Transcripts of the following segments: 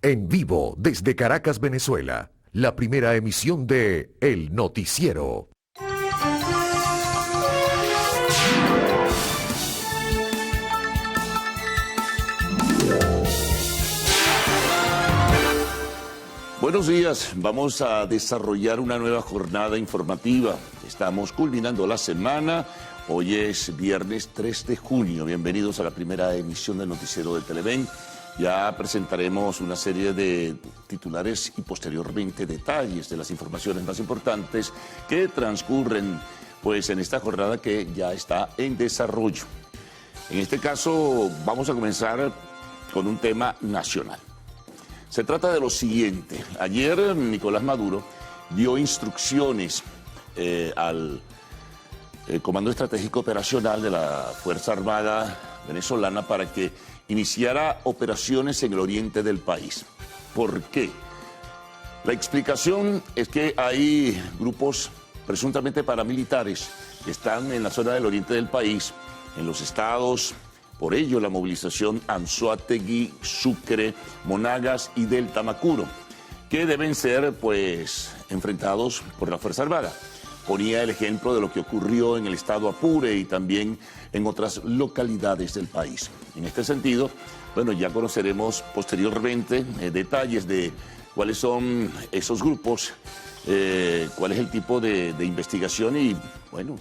En vivo desde Caracas, Venezuela, la primera emisión de El Noticiero. Buenos días, vamos a desarrollar una nueva jornada informativa. Estamos culminando la semana, hoy es viernes 3 de junio. Bienvenidos a la primera emisión del Noticiero de Televen. Ya presentaremos una serie de titulares y posteriormente detalles de las informaciones más importantes que transcurren pues, en esta jornada que ya está en desarrollo. En este caso vamos a comenzar con un tema nacional. Se trata de lo siguiente. Ayer Nicolás Maduro dio instrucciones al Comando Estratégico Operacional de la Fuerza Armada venezolana para que iniciara operaciones en el oriente del país. ¿Por qué? La explicación es que hay grupos presuntamente paramilitares que están en la zona del oriente del país, en los estados. Por ello, la movilización Anzoátegui, Sucre, Monagas y del Tamacuro, que deben ser, pues, enfrentados por la Fuerza Armada. Ponía el ejemplo de lo que ocurrió en el estado Apure y también en otras localidades del país. En este sentido, bueno, ya conoceremos posteriormente detalles de cuáles son esos grupos, cuál es el tipo de investigación y, bueno,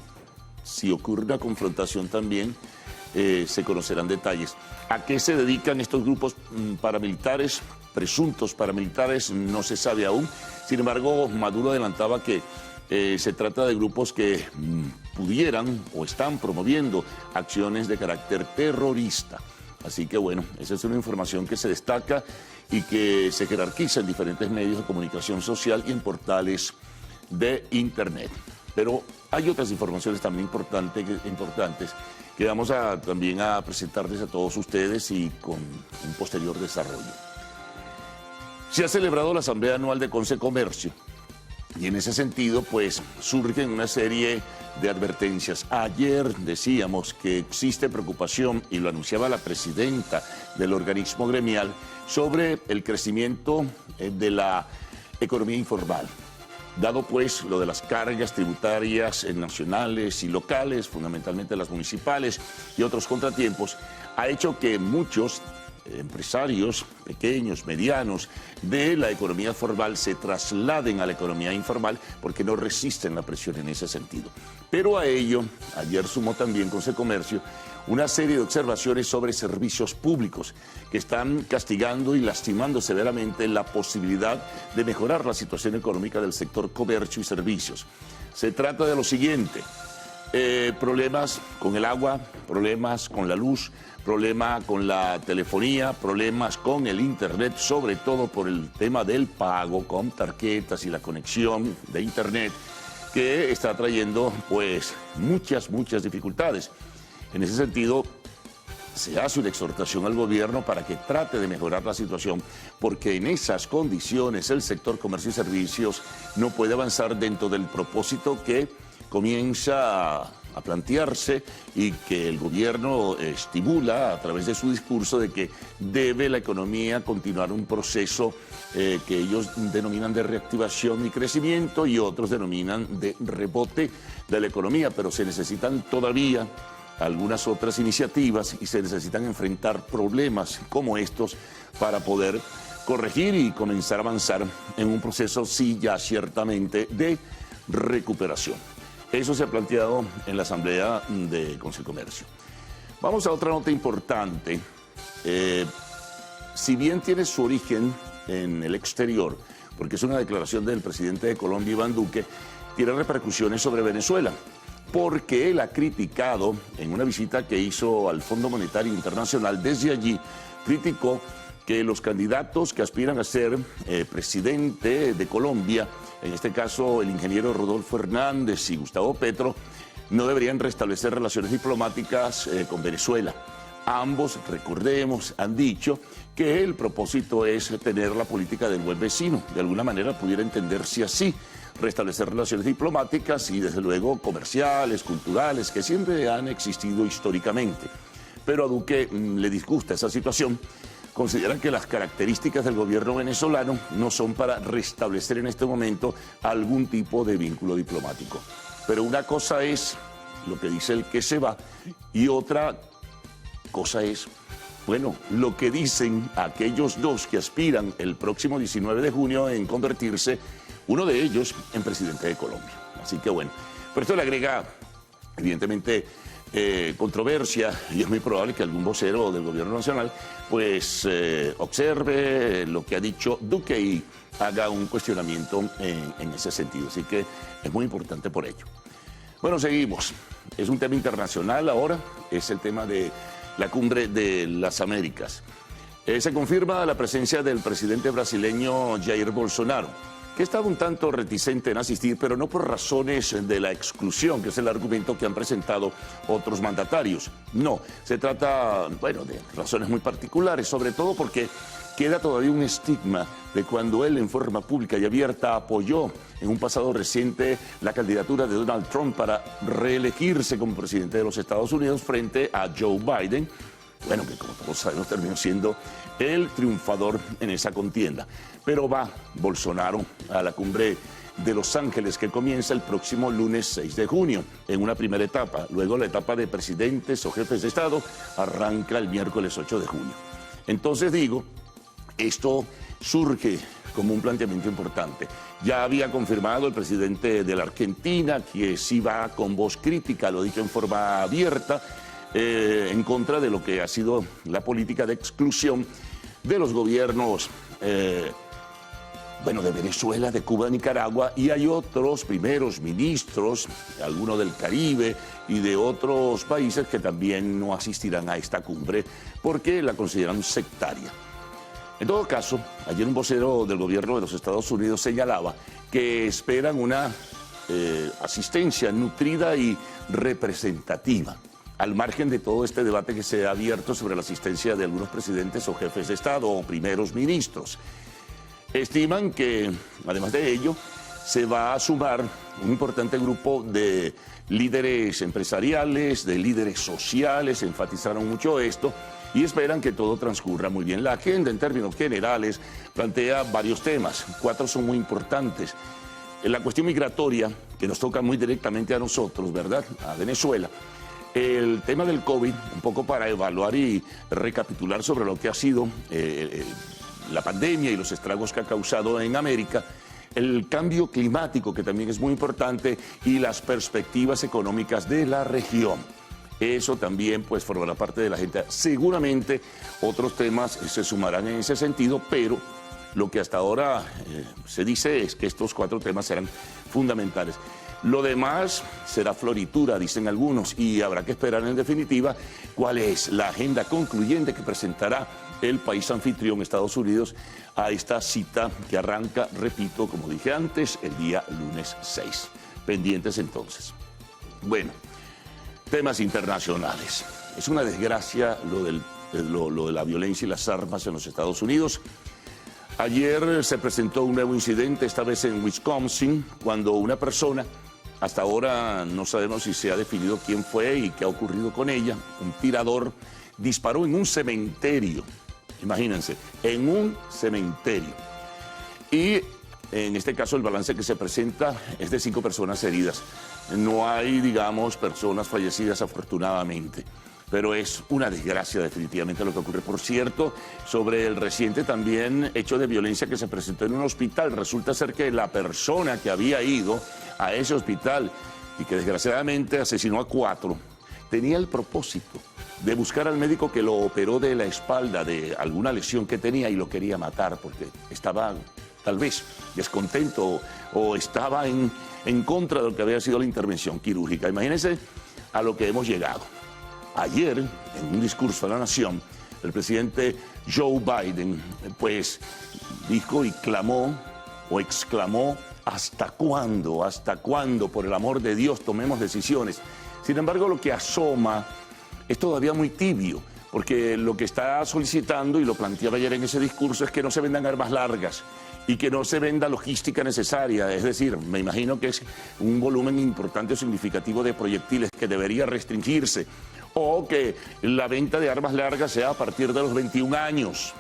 si ocurre una confrontación también, se conocerán detalles. ¿A qué se dedican estos grupos paramilitares? Presuntos paramilitares, no se sabe aún. Sin embargo, Maduro adelantaba que se trata de grupos que pudieran o están promoviendo acciones de carácter terrorista. Así que bueno, esa es una información que se destaca y que se jerarquiza en diferentes medios de comunicación social y en portales de Internet. Pero hay otras informaciones también importantes que vamos también a presentarles a todos ustedes y con un posterior desarrollo. Se ha celebrado la Asamblea Anual de Concecomercio y en ese sentido pues surgen una serie de advertencias. Ayer decíamos que existe preocupación, y lo anunciaba la presidenta del organismo gremial, sobre el crecimiento de la economía informal. Dado pues lo de las cargas tributarias nacionales y locales, fundamentalmente las municipales y otros contratiempos, ha hecho que muchos empresarios pequeños, medianos, de la economía formal se trasladen a la economía informal porque no resisten la presión en ese sentido. Pero a ello, ayer sumó también Concecomercio una serie de observaciones sobre servicios públicos que están castigando y lastimando severamente la posibilidad de mejorar la situación económica del sector comercio y servicios. Se trata de lo siguiente: problemas con el agua, problemas con la luz, problema con la telefonía, problemas con el internet, sobre todo por el tema del pago con tarjetas y la conexión de internet, que está trayendo pues muchas dificultades. En ese sentido, se hace una exhortación al gobierno para que trate de mejorar la situación, porque en esas condiciones el sector comercio y servicios no puede avanzar dentro del propósito que comienza a plantearse y que el gobierno estimula a través de su discurso de que debe la economía continuar un proceso que ellos denominan de reactivación y crecimiento y otros denominan de rebote de la economía, pero se necesitan todavía algunas otras iniciativas y se necesitan enfrentar problemas como estos para poder corregir y comenzar a avanzar en un proceso, sí, ya ciertamente de recuperación. Eso se ha planteado en la Asamblea de Concecomercio. Vamos a otra nota importante. Si bien tiene su origen en el exterior, porque es una declaración del presidente de Colombia, Iván Duque, tiene repercusiones sobre Venezuela, porque él ha criticado en una visita que hizo al Fondo Monetario Internacional, desde allí criticó que los candidatos que aspiran a ser presidente de Colombia, en este caso el ingeniero Rodolfo Hernández y Gustavo Petro, no deberían restablecer relaciones diplomáticas con Venezuela. Ambos, recordemos, han dicho que el propósito es tener la política del buen vecino. De alguna manera pudiera entenderse así, restablecer relaciones diplomáticas y desde luego comerciales, culturales, que siempre han existido históricamente. Pero a Duque le disgusta esa situación consideran que las características del gobierno venezolano no son para restablecer en este momento algún tipo de vínculo diplomático. Pero una cosa es lo que dice el que se va y otra cosa es, bueno, lo que dicen aquellos dos que aspiran el próximo 19 de junio en convertirse, uno de ellos, en presidente de Colombia. Así que bueno, pero esto le agrega, evidentemente, controversia, y es muy probable que algún vocero del gobierno nacional pues observe lo que ha dicho Duque y haga un cuestionamiento en ese sentido. Así que es muy importante por ello. Bueno, seguimos. Es un tema internacional ahora, es el tema de la cumbre de las Américas. Se confirma la presencia del presidente brasileño Jair Bolsonaro, que estaba un tanto reticente en asistir, pero no por razones de la exclusión, que es el argumento que han presentado otros mandatarios. No, se trata, bueno, de razones muy particulares, sobre todo porque queda todavía un estigma de cuando él en forma pública y abierta apoyó en un pasado reciente la candidatura de Donald Trump para reelegirse como presidente de los Estados Unidos frente a Joe Biden. Bueno, que como todos sabemos terminó siendo el triunfador en esa contienda. Pero va Bolsonaro a la cumbre de Los Ángeles que comienza el próximo lunes 6 de junio en una primera etapa. Luego la etapa de presidentes o jefes de Estado arranca el miércoles 8 de junio. Entonces digo, esto surge como un planteamiento importante. Ya había confirmado el presidente de la Argentina que sí va con voz crítica, lo dicho en forma abierta, en contra de lo que ha sido la política de exclusión de los gobiernos de Venezuela, de Cuba, de Nicaragua, y hay otros primeros ministros, algunos del Caribe y de otros países que también no asistirán a esta cumbre porque la consideran sectaria. En todo caso, ayer un vocero del gobierno de los Estados Unidos señalaba que esperan una asistencia nutrida y representativa, al margen de todo este debate que se ha abierto sobre la asistencia de algunos presidentes o jefes de Estado o primeros ministros. Estiman que, además de ello, se va a sumar un importante grupo de líderes empresariales, de líderes sociales, enfatizaron mucho esto, y esperan que todo transcurra muy bien. La agenda, en términos generales, plantea varios temas. 4 son muy importantes. La cuestión migratoria, que nos toca muy directamente a nosotros, ¿verdad?, a Venezuela. El tema del COVID, un poco para evaluar y recapitular sobre lo que ha sido la pandemia y los estragos que ha causado en América. El cambio climático, que también es muy importante, y las perspectivas económicas de la región. Eso también pues formará parte de la agenda. Seguramente otros temas se sumarán en ese sentido, pero lo que hasta ahora se dice es que estos 4 temas serán fundamentales. Lo demás será floritura, dicen algunos, y habrá que esperar en definitiva cuál es la agenda concluyente que presentará el país anfitrión, Estados Unidos, a esta cita que arranca, repito, como dije antes, el día lunes 6. Pendientes entonces. Bueno, temas internacionales. Es una desgracia lo de la violencia y las armas en los Estados Unidos. Ayer se presentó un nuevo incidente, esta vez en Wisconsin, cuando una persona, hasta ahora no sabemos si se ha definido quién fue y qué ha ocurrido con ella, un tirador disparó en un cementerio, imagínense, en un cementerio. Y en este caso el balance que se presenta es de 5 personas heridas. No hay, digamos, personas fallecidas afortunadamente, pero es una desgracia definitivamente lo que ocurre. Por cierto, sobre el reciente también hecho de violencia que se presentó en un hospital, resulta ser que la persona que había ido a ese hospital y que desgraciadamente asesinó a 4, tenía el propósito de buscar al médico que lo operó de la espalda de alguna lesión que tenía y lo quería matar porque estaba tal vez descontento o estaba en contra de lo que había sido la intervención quirúrgica. Imagínense a lo que hemos llegado. Ayer, en un discurso a la nación, el presidente Joe Biden, pues, dijo y clamó o exclamó, ¿hasta cuándo? ¿Hasta cuándo? Por el amor de Dios, tomemos decisiones. Sin embargo, lo que asoma es todavía muy tibio, porque lo que está solicitando, y lo planteaba ayer en ese discurso, es que no se vendan armas largas y que no se venda logística necesaria. Es decir, me imagino que es un volumen importante o significativo de proyectiles que debería restringirse, o que la venta de armas largas sea a partir de los 21 años.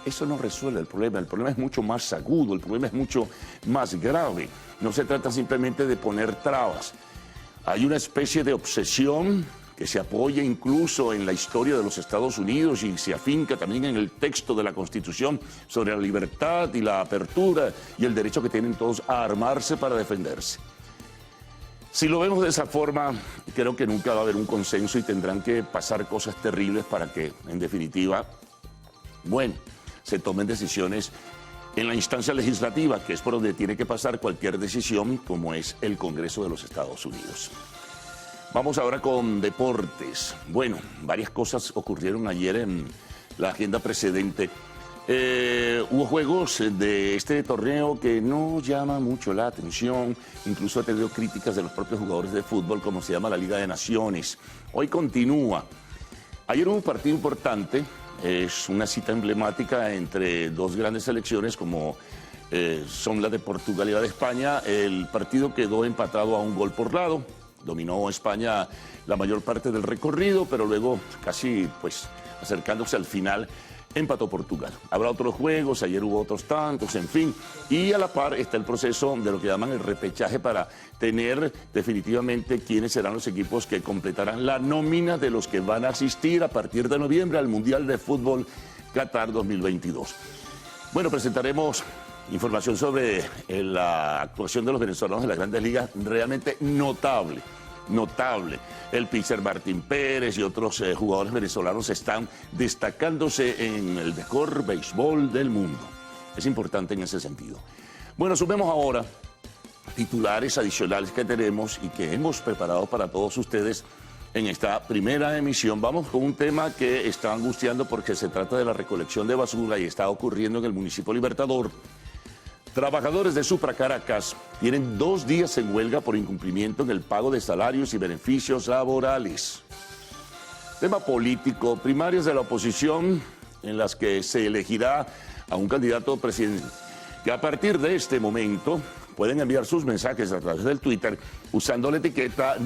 eso no resuelve el problema es mucho más agudo, el problema es mucho más grave. No se trata simplemente de poner trabas. Hay una especie de obsesión que se apoya incluso en la historia de los Estados Unidos y se afinca también en el texto de la Constitución sobre la libertad y la apertura y el derecho que tienen todos a armarse para defenderse. Si lo vemos de esa forma, creo que nunca va a haber un consenso y tendrán que pasar cosas terribles para que, en definitiva, bueno, se tomen decisiones en la instancia legislativa, que es por donde tiene que pasar cualquier decisión, como es el Congreso de los Estados Unidos. Vamos ahora con deportes. Bueno, varias cosas ocurrieron ayer en la agenda precedente. Hubo juegos de este torneo que no llama mucho la atención, incluso ha tenido críticas de los propios jugadores de fútbol, como se llama la Liga de Naciones. Hoy continúa. Ayer hubo un partido importante, es una cita emblemática entre dos grandes selecciones como son la de Portugal y la de España. El partido quedó empatado a 1 gol por lado. Dominó España la mayor parte del recorrido, pero luego, casi pues acercándose al final, empató Portugal. Habrá otros juegos, ayer hubo otros tantos, en fin. Y a la par está el proceso de lo que llaman el repechaje para tener definitivamente quiénes serán los equipos que completarán la nómina de los que van a asistir a partir de noviembre al Mundial de Fútbol Qatar 2022. Bueno, presentaremos información sobre la actuación de los venezolanos en las grandes ligas, realmente notable. El pitcher Martín Pérez y otros jugadores venezolanos están destacándose en el mejor béisbol del mundo. Es importante en ese sentido. Bueno, sumemos ahora titulares adicionales que tenemos y que hemos preparado para todos ustedes en esta primera emisión. Vamos con un tema que está angustiando porque se trata de la recolección de basura y está ocurriendo en el municipio Libertador. Trabajadores de Supra Caracas tienen 2 días en huelga por incumplimiento en el pago de salarios y beneficios laborales. Tema político, primarias de la oposición en las que se elegirá a un candidato presidencial que a partir de este momento pueden enviar sus mensajes a través del Twitter usando la etiqueta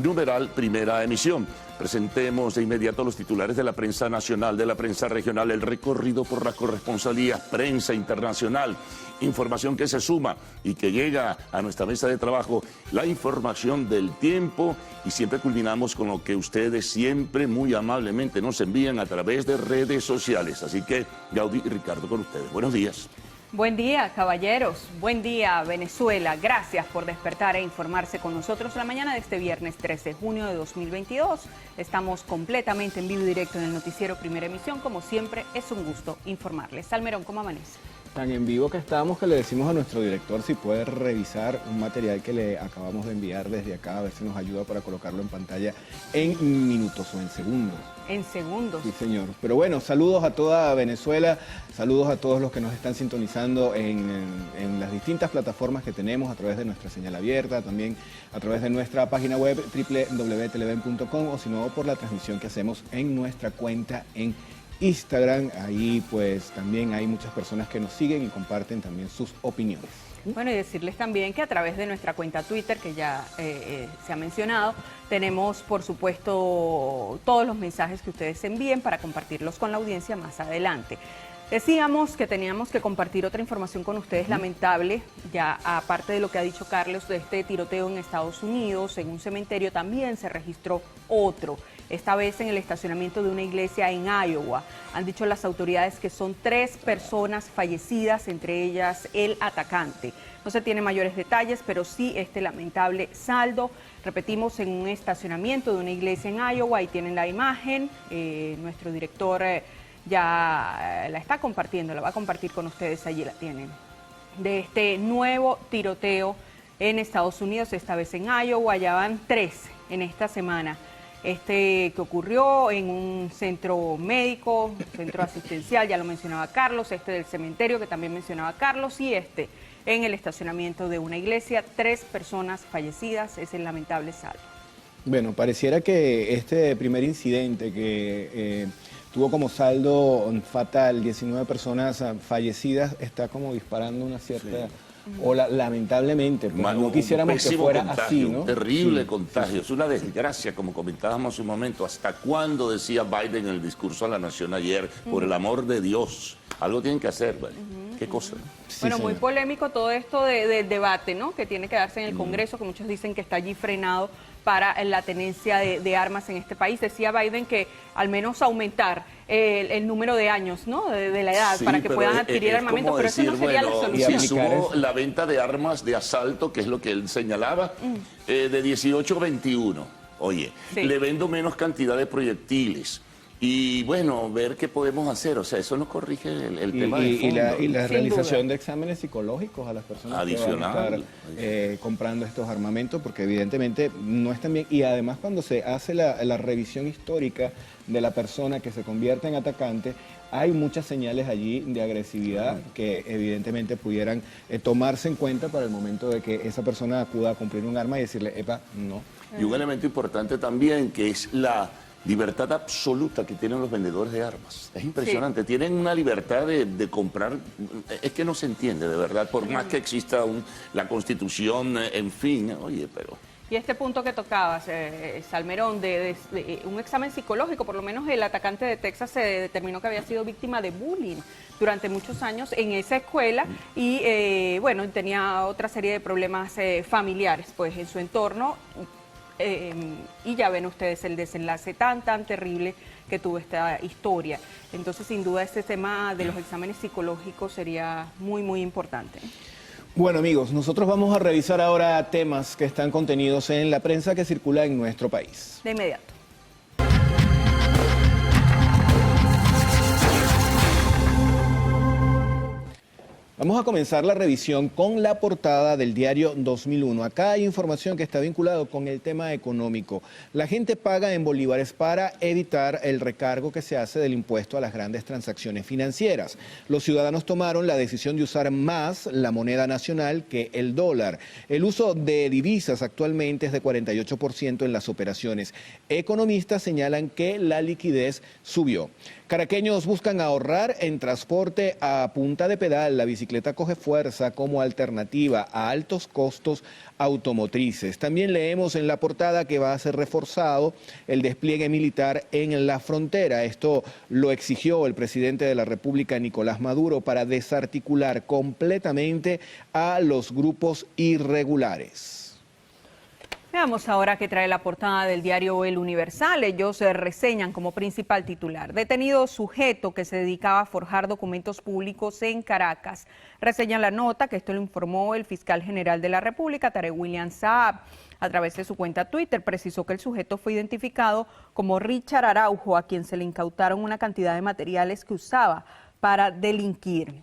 #primera emisión. Presentemos de inmediato los titulares de la prensa nacional, de la prensa regional, el recorrido por la corresponsalía, prensa internacional, información que se suma y que llega a nuestra mesa de trabajo, la información del tiempo y siempre culminamos con lo que ustedes siempre muy amablemente nos envían a través de redes sociales. Así que Gaudí y Ricardo con ustedes. Buenos días. Buen día, caballeros. Buen día, Venezuela. Gracias por despertar e informarse con nosotros la mañana de este viernes 13 de junio de 2022. Estamos completamente en vivo y directo en el noticiero Primera Emisión. Como siempre, es un gusto informarles. Salmerón, ¿cómo amanece? Tan en vivo que estamos que le decimos a nuestro director si puede revisar un material que le acabamos de enviar desde acá, a ver si nos ayuda para colocarlo en pantalla en minutos o en segundos. En segundos. Sí, señor. Pero bueno, saludos a toda Venezuela, saludos a todos los que nos están sintonizando en las distintas plataformas que tenemos a través de nuestra señal abierta, también a través de nuestra página web www.televen.com o si no por la transmisión que hacemos en nuestra cuenta en Instagram. Ahí pues también hay muchas personas que nos siguen y comparten también sus opiniones. Bueno, y decirles también que a través de nuestra cuenta Twitter, que ya se ha mencionado, tenemos, por supuesto, todos los mensajes que ustedes envíen para compartirlos con la audiencia más adelante. Decíamos que teníamos que compartir otra información con ustedes lamentable, ya aparte de lo que ha dicho Carlos de este tiroteo en Estados Unidos, en un cementerio también se registró otro, esta vez en el estacionamiento de una iglesia en Iowa. Han dicho las autoridades que son 3 personas fallecidas, entre ellas el atacante. No se tienen mayores detalles, pero sí este lamentable saldo. Repetimos, en un estacionamiento de una iglesia en Iowa, ahí tienen la imagen, nuestro director ya la está compartiendo, la va a compartir con ustedes, allí la tienen, de este nuevo tiroteo en Estados Unidos, esta vez en Iowa. Ya van 3 en esta semana. Este que ocurrió en un centro médico, centro asistencial, ya lo mencionaba Carlos, este del cementerio que también mencionaba Carlos, y este en el estacionamiento de una iglesia. 3 personas fallecidas, es el lamentable saldo. Bueno, pareciera que este primer incidente que tuvo como saldo fatal 19 personas fallecidas, está como disparando una cierta o lamentablemente, pues, no quisiéramos que pésimo fuera contagio, así, ¿no? un terrible Sí, contagio, es una desgracia, como comentábamos hace un momento. ¿Hasta cuándo, decía Biden en el discurso a la nación ayer? Por el amor de Dios, algo tienen que hacer, ¿vale? ¿Qué cosa? Sí, Bueno, muy señor. polémico todo esto del debate, ¿no? Que tiene que darse en el Congreso, que muchos dicen que está allí frenado para la tenencia de armas en este país. Decía Biden que al menos aumentar el número de años, ¿no? De la edad, Sí, para que pero puedan adquirir armamento, como pero eso no decir, sería bueno, la y solución. si aplicar subo eso. la venta de armas de asalto, que es lo que él señalaba, de 18 a 21. Oye, Sí. le vendo menos cantidad de proyectiles. Y bueno, ver qué podemos hacer. O sea, eso no corrige el tema de Y fondo. la Sin realización duda. de exámenes psicológicos a las personas que Adicional. van a estar comprando estos armamentos, porque evidentemente no están bien. Y además cuando se hace la revisión histórica de la persona que se convierte en atacante, hay muchas señales allí de agresividad que evidentemente pudieran tomarse en cuenta para el momento de que esa persona acuda a cumplir un arma y decirle, epa, no. Y un elemento importante también, que es la libertad absoluta que tienen los vendedores de armas. Es impresionante. Tienen una libertad de comprar, es que no se entiende de verdad, por más que exista la Constitución, en fin, oye, pero... Y este punto que tocabas, Salmerón, de un examen psicológico, por lo menos el atacante de Texas se determinó que había sido víctima de bullying durante muchos años en esa escuela y, bueno, tenía otra serie de problemas familiares, pues, en su entorno. Y ya ven ustedes el desenlace tan terrible que tuvo esta historia. Entonces, sin duda, este tema de los exámenes psicológicos sería muy importante. Bueno, amigos, nosotros vamos a revisar ahora temas que están contenidos en la prensa que circula en nuestro país. De inmediato. Vamos a comenzar la revisión con la portada del diario 2001. Acá hay información que está vinculada con el tema económico. La gente paga en bolívares para evitar el recargo que se hace del impuesto a las grandes transacciones financieras. Los ciudadanos tomaron la decisión de usar más la moneda nacional que el dólar. El uso de divisas actualmente es de 48% en las operaciones. Economistas señalan que la liquidez subió. Caraqueños buscan ahorrar en transporte a punta de pedal. La bicicleta coge fuerza como alternativa a altos costos automotrices. También leemos en la portada que va a ser reforzado el despliegue militar en la frontera. Esto lo exigió el presidente de la República, Nicolás Maduro, para desarticular completamente a los grupos irregulares. Veamos ahora qué trae la portada del diario El Universal. Ellos reseñan como principal titular: detenido sujeto que se dedicaba a forjar documentos públicos en Caracas. Reseñan la nota, que esto lo informó el fiscal general de la República, Tarek William Saab. A través de su cuenta Twitter precisó que el sujeto fue identificado como Richard Araujo, a quien se le incautaron una cantidad de materiales que usaba para delinquir.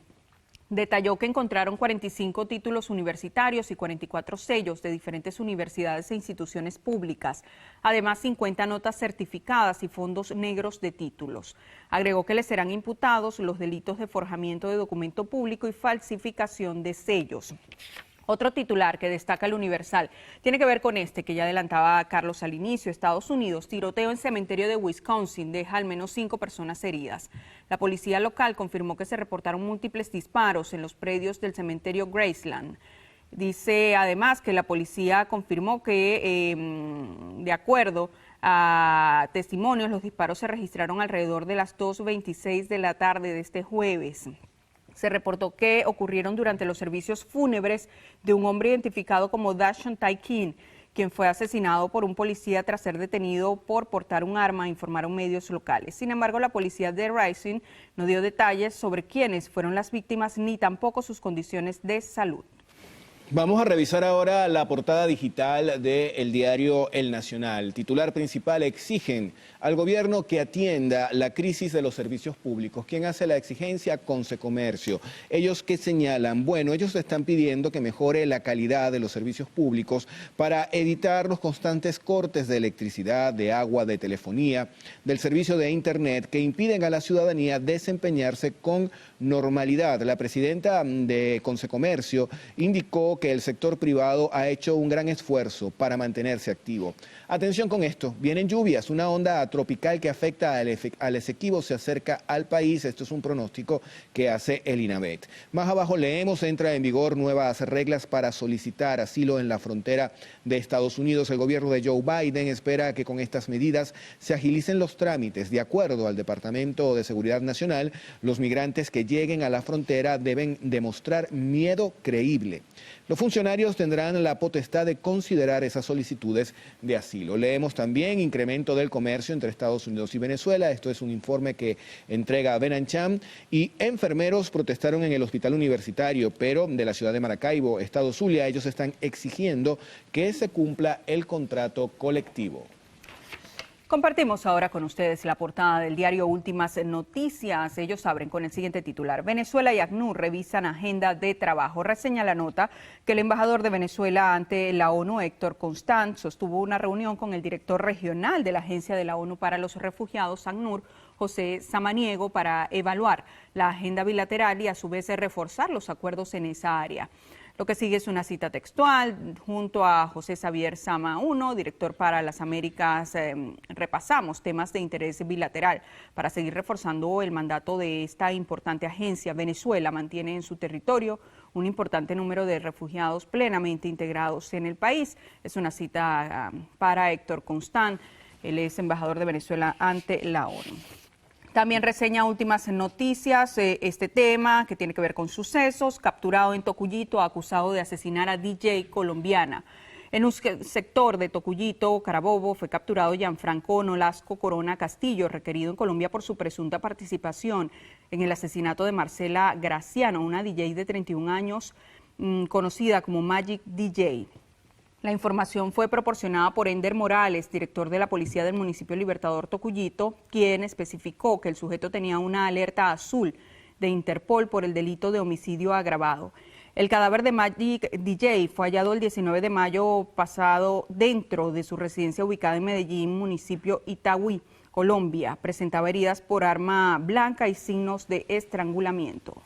Detalló que encontraron 45 títulos universitarios y 44 sellos de diferentes universidades e instituciones públicas. Además, 50 notas certificadas y fondos negros de títulos. Agregó que le serán imputados los delitos de forjamiento de documento público y falsificación de sellos. Otro titular que destaca el Universal tiene que ver con este que ya adelantaba Carlos al inicio. Estados Unidos: tiroteo en cementerio de Wisconsin deja al menos 5 personas heridas. La policía local confirmó que se reportaron múltiples disparos en los predios del cementerio Graceland. Dice además que la policía confirmó que, de acuerdo a testimonios, los disparos se registraron alrededor de las 2:26 de la tarde de este jueves. Se reportó que ocurrieron durante los servicios fúnebres de un hombre identificado como Dashon Taikin, quien fue asesinado por un policía tras ser detenido por portar un arma, informaron medios locales. Sin embargo, la policía de Rising no dio detalles sobre quiénes fueron las víctimas ni tampoco sus condiciones de salud. Vamos a revisar ahora la portada digital del diario El Nacional. Titular principal: exigen al gobierno que atienda la crisis de los servicios públicos. ¿Quién hace la exigencia? Consecomercio. Ellos que señalan, bueno, ellos están pidiendo que mejore la calidad de los servicios públicos para evitar los constantes cortes de electricidad, de agua, de telefonía, del servicio de internet que impiden a la ciudadanía desempeñarse con normalidad. La presidenta de Consecomercio indicó que el sector privado ha hecho un gran esfuerzo para mantenerse activo. Atención con esto, vienen lluvias, una onda tropical que afecta al Esequibo se acerca al país. Esto es un pronóstico que hace el INAVET. Más abajo leemos, entra en vigor nuevas reglas para solicitar asilo en la frontera de Estados Unidos. El gobierno de Joe Biden espera que con estas medidas se agilicen los trámites. De acuerdo al Departamento de Seguridad Nacional, los migrantes que lleguen a la frontera deben demostrar miedo creíble. Los funcionarios tendrán la potestad de considerar esas solicitudes de asilo. Leemos también incremento del comercio entre Estados Unidos y Venezuela. Esto es un informe que entrega Benancham. Y enfermeros protestaron en el hospital universitario, pero de la ciudad de Maracaibo, estado Zulia. Ellos están exigiendo que se cumpla el contrato colectivo. Compartimos ahora con ustedes la portada del diario Últimas Noticias. Ellos abren con el siguiente titular. Venezuela y ACNUR revisan agenda de trabajo. Reseña la nota que el embajador de Venezuela ante la ONU, Héctor Constant, sostuvo una reunión con el director regional de la Agencia de la ONU para los Refugiados, ACNUR, José Samaniego, para evaluar la agenda bilateral y a su vez reforzar los acuerdos en esa área. Lo que sigue es una cita textual. Junto a José Xavier Sama I, director para las Américas, repasamos temas de interés bilateral para seguir reforzando el mandato de esta importante agencia. Venezuela mantiene en su territorio un importante número de refugiados plenamente integrados en el país. Es una cita para Héctor Constant. Él es embajador de Venezuela ante la ONU. También reseña Últimas Noticias este tema que tiene que ver con sucesos. Capturado en Tocuyito, acusado de asesinar a DJ colombiana. En un sector de Tocuyito, Carabobo, fue capturado Gianfranco Nolasco Corona Castillo, requerido en Colombia por su presunta participación en el asesinato de Marcela Graciano, una DJ de 31 años, conocida como Magic DJ. La información fue proporcionada por Ender Morales, director de la Policía del municipio Libertador Tocuyito, quien especificó que el sujeto tenía una alerta azul de Interpol por el delito de homicidio agravado. El cadáver de Magic DJ fue hallado el 19 de mayo pasado dentro de su residencia ubicada en Medellín, municipio Itagüí, Colombia. Presentaba heridas por arma blanca y signos de estrangulamiento.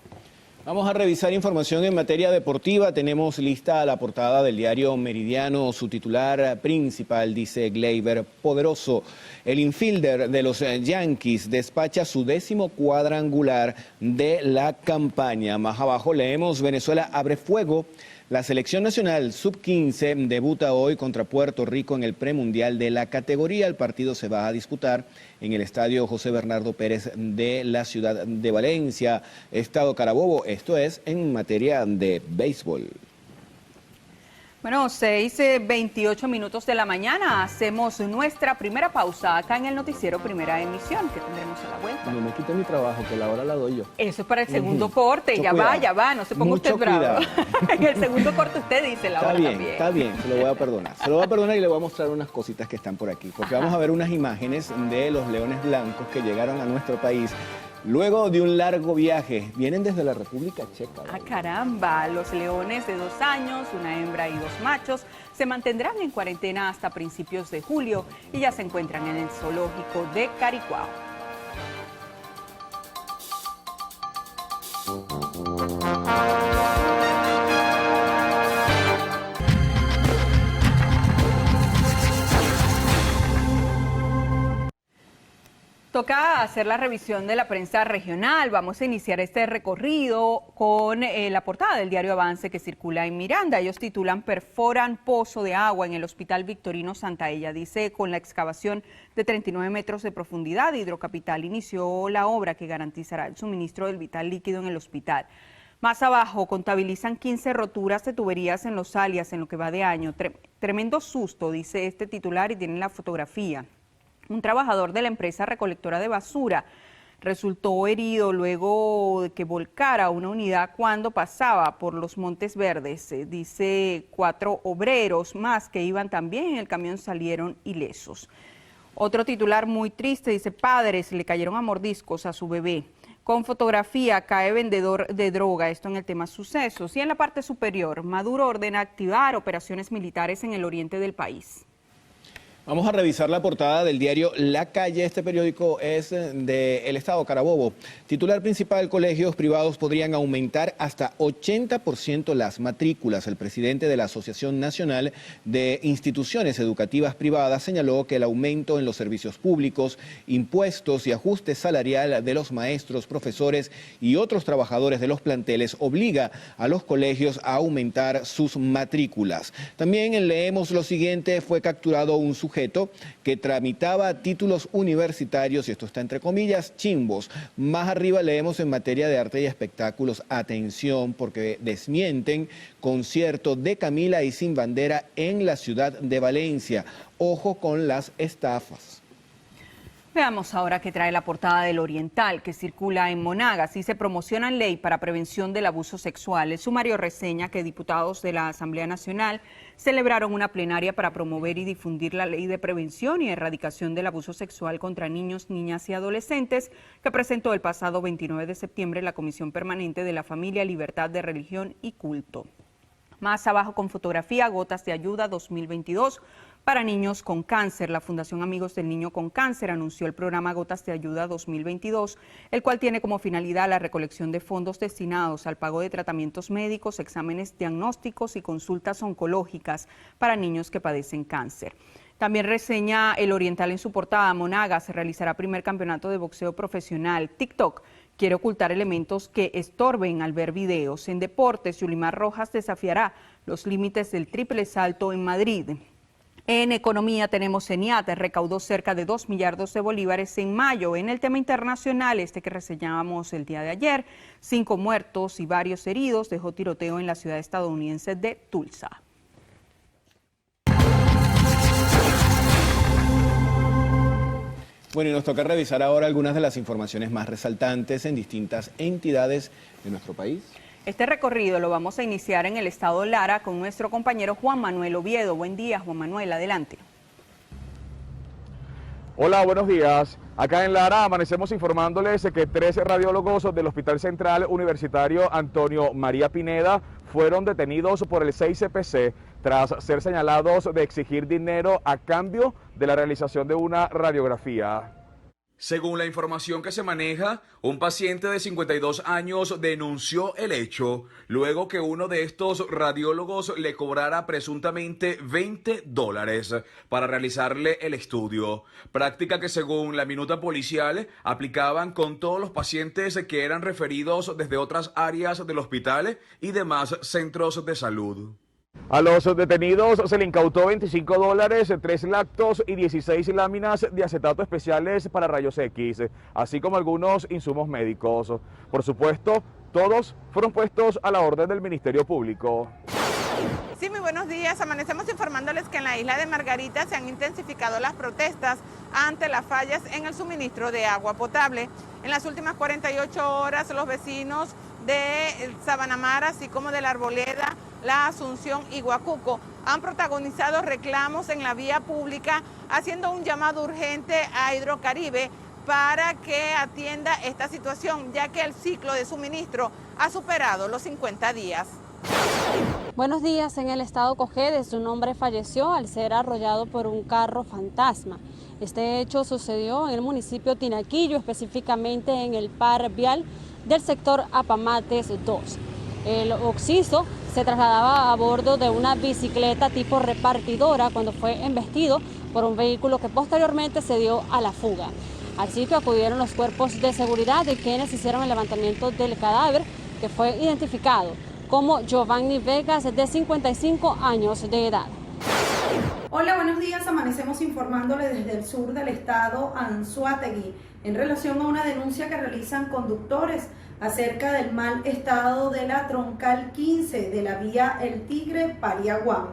Vamos a revisar información en materia deportiva. Tenemos lista la portada del diario Meridiano. Su titular principal dice: Gleyber poderoso. El infielder de los Yankees despacha su 10º cuadrangular de la campaña. Más abajo leemos: Venezuela abre fuego. La selección nacional sub-15 debuta hoy contra Puerto Rico en el premundial de la categoría. El partido se va a disputar en el estadio José Bernardo Pérez de la ciudad de Valencia, estado Carabobo. Esto es en materia de béisbol. Bueno, 6:28 minutos de la mañana. Hacemos nuestra primera pausa acá en el noticiero Primera Emisión, que tendremos a la vuelta. No me quite mi trabajo, que la hora la doy yo. Eso es para el segundo corte. Ya va, no se ponga usted bravo. En el segundo corte usted dice la hora también. Está bien, se lo voy a perdonar. Se lo voy a perdonar y le voy a mostrar unas cositas que están por aquí, porque vamos a ver unas imágenes de los leones blancos que llegaron a nuestro país luego de un largo viaje. Vienen desde la República Checa. Ah, caramba, los leones de 2 años, una hembra y 2 machos, se mantendrán en cuarentena hasta principios de julio y ya se encuentran en el zoológico de Caricuao. Toca hacer la revisión de la prensa regional. Vamos a iniciar este recorrido con la portada del diario Avance que circula en Miranda. Ellos titulan: Perforan pozo de agua en el Hospital Victorino Santaella. Dice: con la excavación de 39 metros de profundidad, Hidrocapital inició la obra que garantizará el suministro del vital líquido en el hospital. Más abajo, contabilizan 15 roturas de tuberías en Los Alias en lo que va de año. Tremendo susto, dice este titular, y tienen la fotografía. Un trabajador de la empresa recolectora de basura resultó herido luego de que volcara una unidad cuando pasaba por los Montes Verdes. Dice: 4 obreros más que iban también en el camión salieron ilesos. Otro titular muy triste dice: padres le cayeron a mordiscos a su bebé. Con fotografía: cae vendedor de droga, esto en el tema sucesos. Y en la parte superior, Maduro ordena activar operaciones militares en el oriente del país. Vamos a revisar la portada del diario La Calle. Este periódico es de El Estado Carabobo. Titular principal: colegios privados podrían aumentar hasta 80% las matrículas. El presidente de la Asociación Nacional de Instituciones Educativas Privadas señaló que el aumento en los servicios públicos, impuestos y ajuste salarial de los maestros, profesores y otros trabajadores de los planteles obliga a los colegios a aumentar sus matrículas. También leemos lo siguiente: fue capturado un sujeto que tramitaba títulos universitarios, y esto está entre comillas, chimbos. Más arriba leemos: en materia de arte y espectáculos, atención, porque desmienten concierto de Camila y Sin Bandera en la ciudad de Valencia. Ojo con las estafas. Veamos ahora qué trae la portada del Oriental, que circula en Monagas y se promociona ley para prevención del abuso sexual. El sumario reseña que diputados de la Asamblea Nacional celebraron una plenaria para promover y difundir la ley de prevención y erradicación del abuso sexual contra niños, niñas y adolescentes, que presentó el pasado 29 de septiembre la Comisión Permanente de la Familia, Libertad de Religión y Culto. Más abajo, con fotografía: Gotas de Ayuda 2022 para niños con cáncer. La Fundación Amigos del Niño con Cáncer anunció el programa Gotas de Ayuda 2022, el cual tiene como finalidad la recolección de fondos destinados al pago de tratamientos médicos, exámenes diagnósticos y consultas oncológicas para niños que padecen cáncer. También reseña el Oriental en su portada: Monagas se realizará primer campeonato de boxeo profesional. TikTok quiere ocultar elementos que estorben al ver videos. En deportes, Yulimar Rojas desafiará los límites del triple salto en Madrid. En economía tenemos: CENIAT recaudó cerca de 2 millardos de bolívares en mayo. En el tema internacional, que reseñábamos el día de ayer, 5 muertos y varios heridos dejó tiroteo en la ciudad estadounidense de Tulsa. Bueno, y nos toca revisar ahora algunas de las informaciones más resaltantes en distintas entidades de nuestro país. Este recorrido lo vamos a iniciar en el estado Lara con nuestro compañero Juan Manuel Oviedo. Buen día, Juan Manuel, adelante. Hola, buenos días. Acá en Lara amanecemos informándoles que 13 radiólogos del Hospital Central Universitario Antonio María Pineda fueron detenidos por el 6CPC tras ser señalados de exigir dinero a cambio de la realización de una radiografía. Según la información que se maneja, un paciente de 52 años denunció el hecho luego que uno de estos radiólogos le cobrara presuntamente $20 para realizarle el estudio, práctica que según la minuta policial aplicaban con todos los pacientes que eran referidos desde otras áreas del hospital y demás centros de salud. A los detenidos se le incautó $25, 3 lactos y 16 láminas de acetato especiales para rayos X, así como algunos insumos médicos. Por supuesto, todos fueron puestos a la orden del Ministerio Público. Sí, muy buenos días. Amanecemos informándoles que en la isla de Margarita se han intensificado las protestas ante las fallas en el suministro de agua potable. En las últimas 48 horas, los vecinos de Sabanamara, así como de La Arboleda, La Asunción y Huacuco, han protagonizado reclamos en la vía pública, haciendo un llamado urgente a Hidrocaribe para que atienda esta situación, ya que el ciclo de suministro ha superado los 50 días. Buenos días. En el estado Cojedes, un hombre falleció al ser arrollado por un carro fantasma. Este hecho sucedió en el municipio Tinaquillo, específicamente en el par vial del sector Apamates 2. El occiso se trasladaba a bordo de una bicicleta tipo repartidora cuando fue embestido por un vehículo que posteriormente se dio a la fuga. Al sitio acudieron los cuerpos de seguridad de quienes hicieron el levantamiento del cadáver, que fue identificado como Giovanni Vegas, de 55 años de edad. Hola, buenos días. Amanecemos informándole desde el sur del estado Anzoátegui en relación a una denuncia que realizan conductores acerca del mal estado de la troncal 15 de la vía El Tigre-Pariaguán.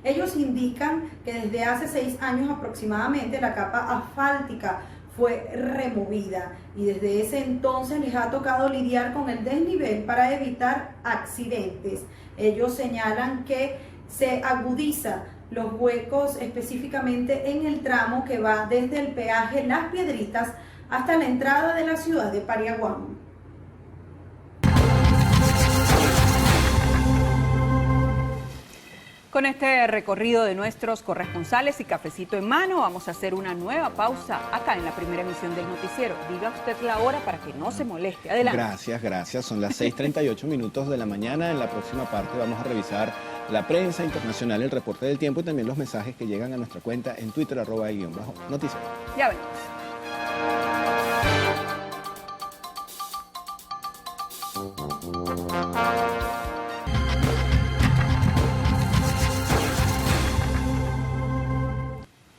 Ellos indican que desde hace 6 años aproximadamente la capa asfáltica fue removida y desde ese entonces les ha tocado lidiar con el desnivel para evitar accidentes. Ellos señalan que se agudiza los huecos específicamente en el tramo que va desde el peaje Las Piedritas hasta la entrada de la ciudad de Pariaguán. Con este recorrido de nuestros corresponsales y cafecito en mano, vamos a hacer una nueva pausa acá en la primera emisión del noticiero. Diga usted la hora para que no se moleste. Adelante. Gracias. Son las 6:38 minutos de la mañana. En la próxima parte vamos a revisar la prensa internacional, el reporte del tiempo y también los mensajes que llegan a nuestra cuenta en Twitter, @_noticiero. Ya venimos.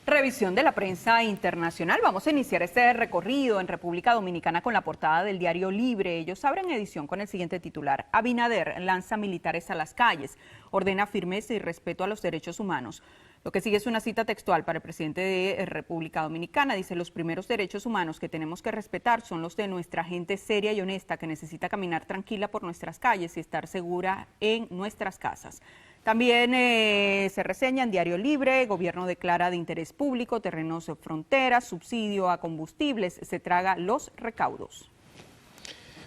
Revisión de la prensa internacional. Vamos a iniciar este recorrido en República Dominicana con la portada del diario Libre. Ellos abren edición con el siguiente titular: Abinader lanza militares a las calles, ordena firmeza y respeto a los derechos humanos. Lo que sigue es una cita textual para el presidente de República Dominicana. Dice: los primeros derechos humanos que tenemos que respetar son los de nuestra gente seria y honesta que necesita caminar tranquila por nuestras calles y estar segura en nuestras casas. También se reseña en Diario Libre: gobierno declara de interés público terrenos de fronteras, subsidio a combustibles, se traga los recaudos.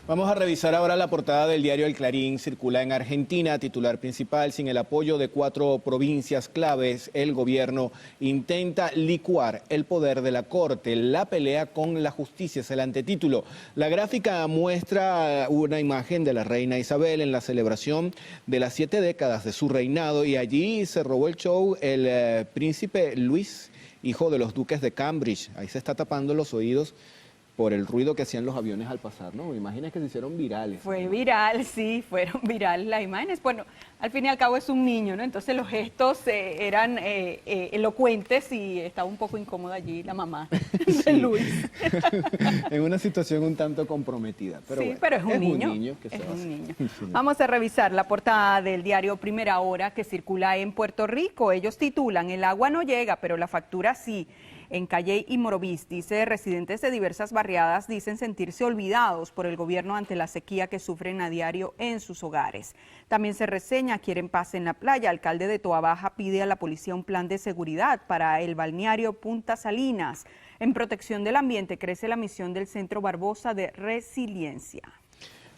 Vamos a revisar ahora la portada del diario El Clarín. Circula en Argentina, titular principal: sin el apoyo de 4 provincias claves, el gobierno intenta licuar el poder de la Corte. La pelea con la justicia es el antetítulo. La gráfica muestra una imagen de la reina Isabel en la celebración de las 7 décadas de su reinado, y allí se robó el show el príncipe Luis, hijo de los duques de Cambridge. Ahí se está tapando los oídos por el ruido que hacían los aviones al pasar, ¿no? Imágenes que se hicieron virales. Fue viral, sí, fueron virales las imágenes. Bueno, al fin y al cabo es un niño, ¿no? Entonces los gestos eran elocuentes y estaba un poco incómoda allí la mamá de Luis. En una situación un tanto comprometida. Pero sí, bueno, pero es un niño. Vamos a revisar la portada del diario Primera Hora que circula en Puerto Rico. Ellos titulan: el agua no llega, pero la factura sí. En Calley y Morovis, dice, residentes de diversas barriadas dicen sentirse olvidados por el gobierno ante la sequía que sufren a diario en sus hogares. También se reseña: quieren paz en la playa. Alcalde de Toabaja pide a la policía un plan de seguridad para el balneario Punta Salinas. En protección del ambiente crece la misión del Centro Barbosa de Resiliencia.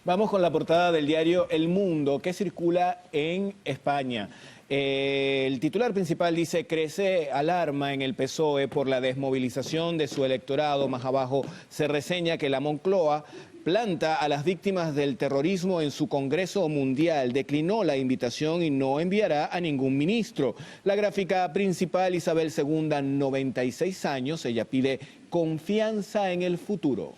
Vamos con la portada del diario El Mundo, que circula en España. El titular principal dice: crece alarma en el PSOE por la desmovilización de su electorado. Más abajo se reseña que la Moncloa planta a las víctimas del terrorismo en su Congreso Mundial. Declinó la invitación y no enviará a ningún ministro. La gráfica principal: Isabel II, 96 años. Ella pide confianza en el futuro.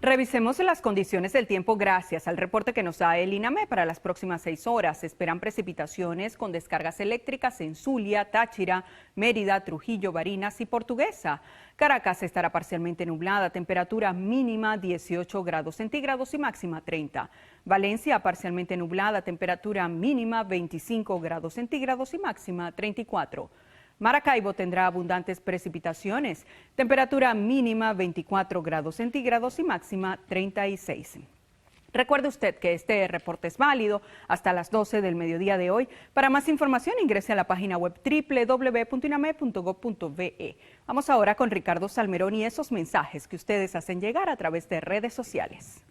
Revisemos las condiciones del tiempo gracias al reporte que nos da el INAME para las próximas 6 horas. Se esperan precipitaciones con descargas eléctricas en Zulia, Táchira, Mérida, Trujillo, Barinas y Portuguesa. Caracas estará parcialmente nublada, temperatura mínima 18 grados centígrados y máxima 30. Valencia parcialmente nublada, temperatura mínima 25 grados centígrados y máxima 34. Maracaibo tendrá abundantes precipitaciones, temperatura mínima 24 grados centígrados y máxima 36. Recuerde usted que este reporte es válido hasta las 12 del mediodía de hoy. Para más información ingrese a la página web www.iname.gov.be. Vamos ahora con Ricardo Salmerón y esos mensajes que ustedes hacen llegar a través de redes sociales.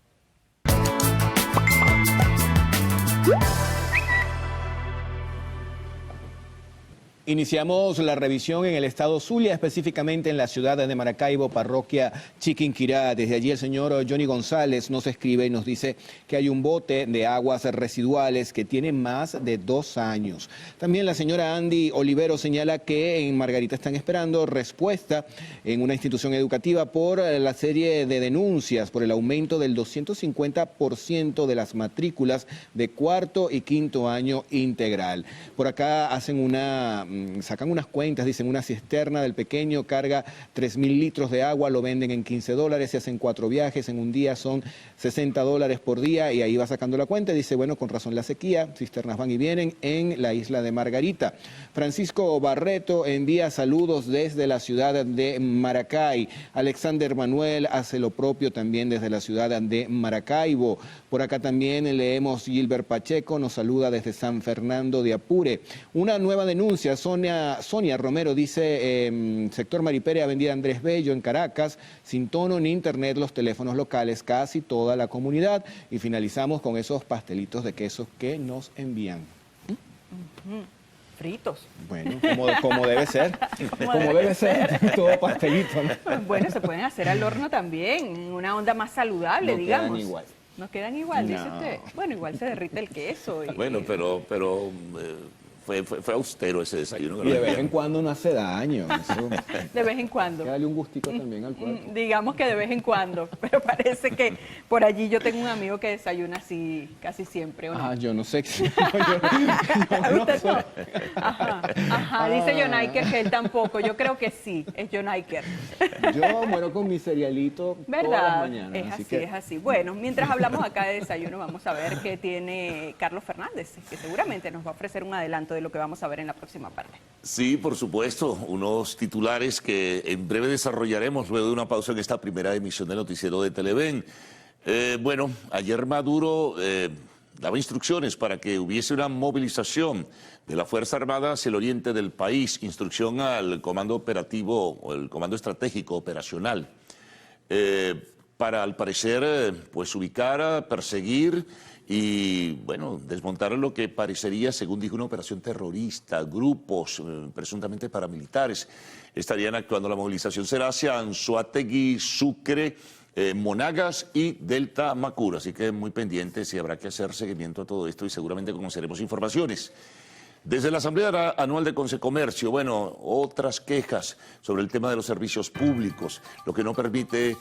Iniciamos la revisión en el estado Zulia, específicamente en la ciudad de Maracaibo, parroquia Chiquinquirá. Desde allí el señor Johnny González nos escribe y nos dice que hay un bote de aguas residuales que tiene más de 2 años. También la señora Andy Olivero señala que en Margarita están esperando respuesta en una institución educativa por la serie de denuncias por el aumento del 250% de las matrículas de 4º y 5º año integral. Por acá sacan unas cuentas, dicen: una cisterna del pequeño carga 3.000 litros de agua, lo venden en $15, se hacen 4 viajes, en un día son $60 por día, y ahí va sacando la cuenta y dice: bueno, con razón la sequía, cisternas van y vienen en la isla de Margarita. Francisco Barreto envía saludos desde la ciudad de Maracay. Alexander Manuel hace lo propio también desde la ciudad de Maracaibo. Por acá también leemos: Gilbert Pacheco nos saluda desde San Fernando de Apure. Una nueva denuncia Sonia Romero dice, sector Maripere, avenida Andrés Bello, en Caracas, sin tono ni internet los teléfonos locales, casi toda la comunidad. Y finalizamos con esos pastelitos de queso que nos envían. Fritos. Bueno, como debe ser. Como debe ser, todo pastelito, ¿no? Bueno, se pueden hacer al horno también, en una onda más saludable, No digamos. quedan igual. No quedan igual, dice No. usted. Bueno, igual se derrite el queso. Bueno, pero fue austero ese desayuno. que Y de nos vez en enviaron. cuando no hace daño. Eso, De vez en cuando. dale un gustico también al cuerpo. Digamos que de vez en cuando, pero parece que por allí yo tengo un amigo que desayuna así casi siempre, ¿o no? Ah, yo no sé. Yo no ¿Usted sé. no? Ajá, dice John Iker que él tampoco. Yo creo que sí, es John Iker. Yo muero con mi cerealito todas las ¿Verdad? mañanas. Es así, que es así. Bueno, mientras hablamos acá de desayuno, vamos a ver qué tiene Carlos Fernández, que seguramente nos va a ofrecer un adelanto de lo que vamos a ver en la próxima parte. Sí, por supuesto, unos titulares que en breve desarrollaremos luego de una pausa en esta primera emisión del noticiero de Televen. Bueno, ayer Maduro daba instrucciones para que hubiese una movilización de la Fuerza Armada hacia el oriente del país, instrucción al Comando Operativo o el Comando Estratégico Operacional, para al parecer pues ubicar, perseguir y, bueno, desmontar lo que parecería, según dijo, una operación terrorista. Grupos presuntamente paramilitares estarían actuando. La movilización será hacia Anzoátegui, Sucre, Monagas y Delta Macuro. Así que muy pendientes y habrá que hacer seguimiento a todo esto y seguramente conoceremos informaciones. Desde la Asamblea Anual de Consecomercio, bueno, otras quejas sobre el tema de los servicios públicos, lo que no permite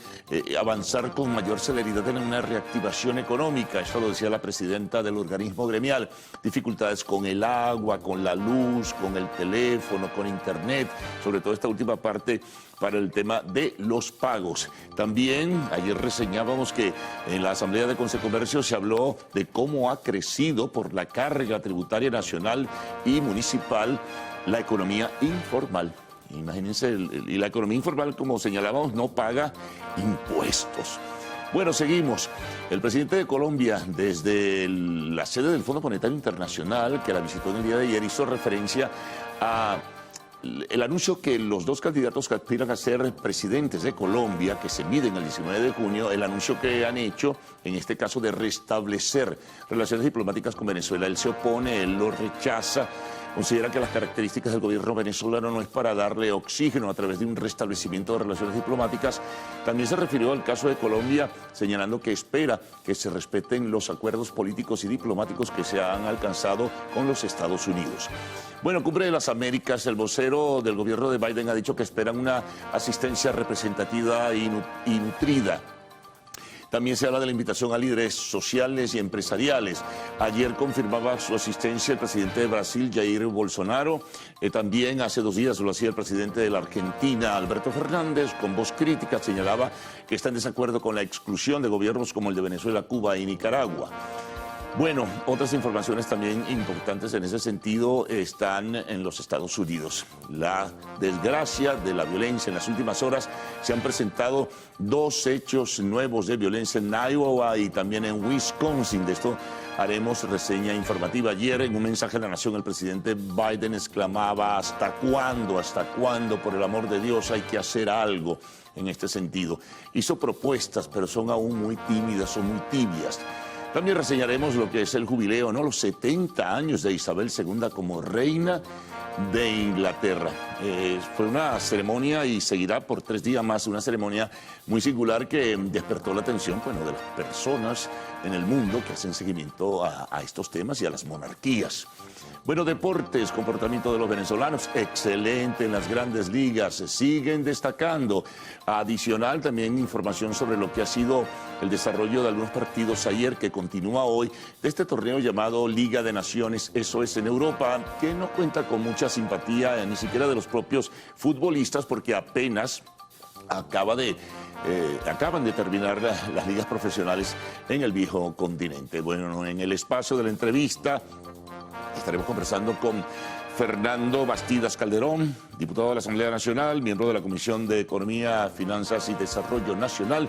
avanzar con mayor celeridad en una reactivación económica. Esto lo decía la presidenta del organismo gremial. Dificultades con el agua, con la luz, con el teléfono, con internet, sobre todo esta última parte para el tema de los pagos. También ayer reseñábamos que en la Asamblea de Consecomercio se habló de cómo ha crecido por la carga tributaria nacional y municipal la economía informal. Imagínense, y la economía informal, como señalábamos, no paga impuestos. Bueno, seguimos. El presidente de Colombia, desde la sede del Fondo Monetario Internacional, que la visitó en el día de ayer, hizo referencia a el anuncio que los dos candidatos que aspiran a ser presidentes de Colombia, que se miden el 19 de junio, el anuncio que han hecho, en este caso, de restablecer relaciones diplomáticas con Venezuela. Él se opone, él lo rechaza, considera que las características del gobierno venezolano no es para darle oxígeno a través de un restablecimiento de relaciones diplomáticas. También se refirió al caso de Colombia, señalando que espera que se respeten los acuerdos políticos y diplomáticos que se han alcanzado con los Estados Unidos. Bueno, Cumbre de las Américas, el vocero del gobierno de Biden ha dicho que esperan una asistencia representativa y nutrida. También se habla de la invitación a líderes sociales y empresariales. Ayer confirmaba su asistencia el presidente de Brasil, Jair Bolsonaro. También hace 2 días lo hacía el presidente de la Argentina, Alberto Fernández. Con voz crítica señalaba que está en desacuerdo con la exclusión de gobiernos como el de Venezuela, Cuba y Nicaragua. Bueno, otras informaciones también importantes en ese sentido están en los Estados Unidos. La desgracia de la violencia en las últimas horas. Se han presentado 2 hechos nuevos de violencia en Iowa y también en Wisconsin. De esto haremos reseña informativa. Ayer, en un mensaje a la nación, el presidente Biden exclamaba: ¿hasta cuándo? ¿Hasta cuándo? Por el amor de Dios, hay que hacer algo en este sentido. Hizo propuestas, pero son aún muy tímidas, son muy tibias. También reseñaremos lo que es el jubileo, ¿no? Los 70 años de Isabel II como reina de Inglaterra. Fue una ceremonia y seguirá por 3 días más, una ceremonia muy singular que despertó la atención, bueno, de las personas en el mundo que hacen seguimiento a estos temas y a las monarquías. Bueno, deportes, comportamiento de los venezolanos, excelente en las grandes ligas, siguen destacando. Adicional, también información sobre lo que ha sido el desarrollo de algunos partidos ayer, que continúa hoy, de este torneo llamado Liga de Naciones, eso es en Europa, que no cuenta con mucha simpatía ni siquiera de los propios futbolistas, porque apenas acaban de terminar las ligas profesionales en el viejo continente. Bueno, en el espacio de la entrevista estaremos conversando con Fernando Bastidas Calderón, diputado de la Asamblea Nacional, miembro de la Comisión de Economía, Finanzas y Desarrollo Nacional,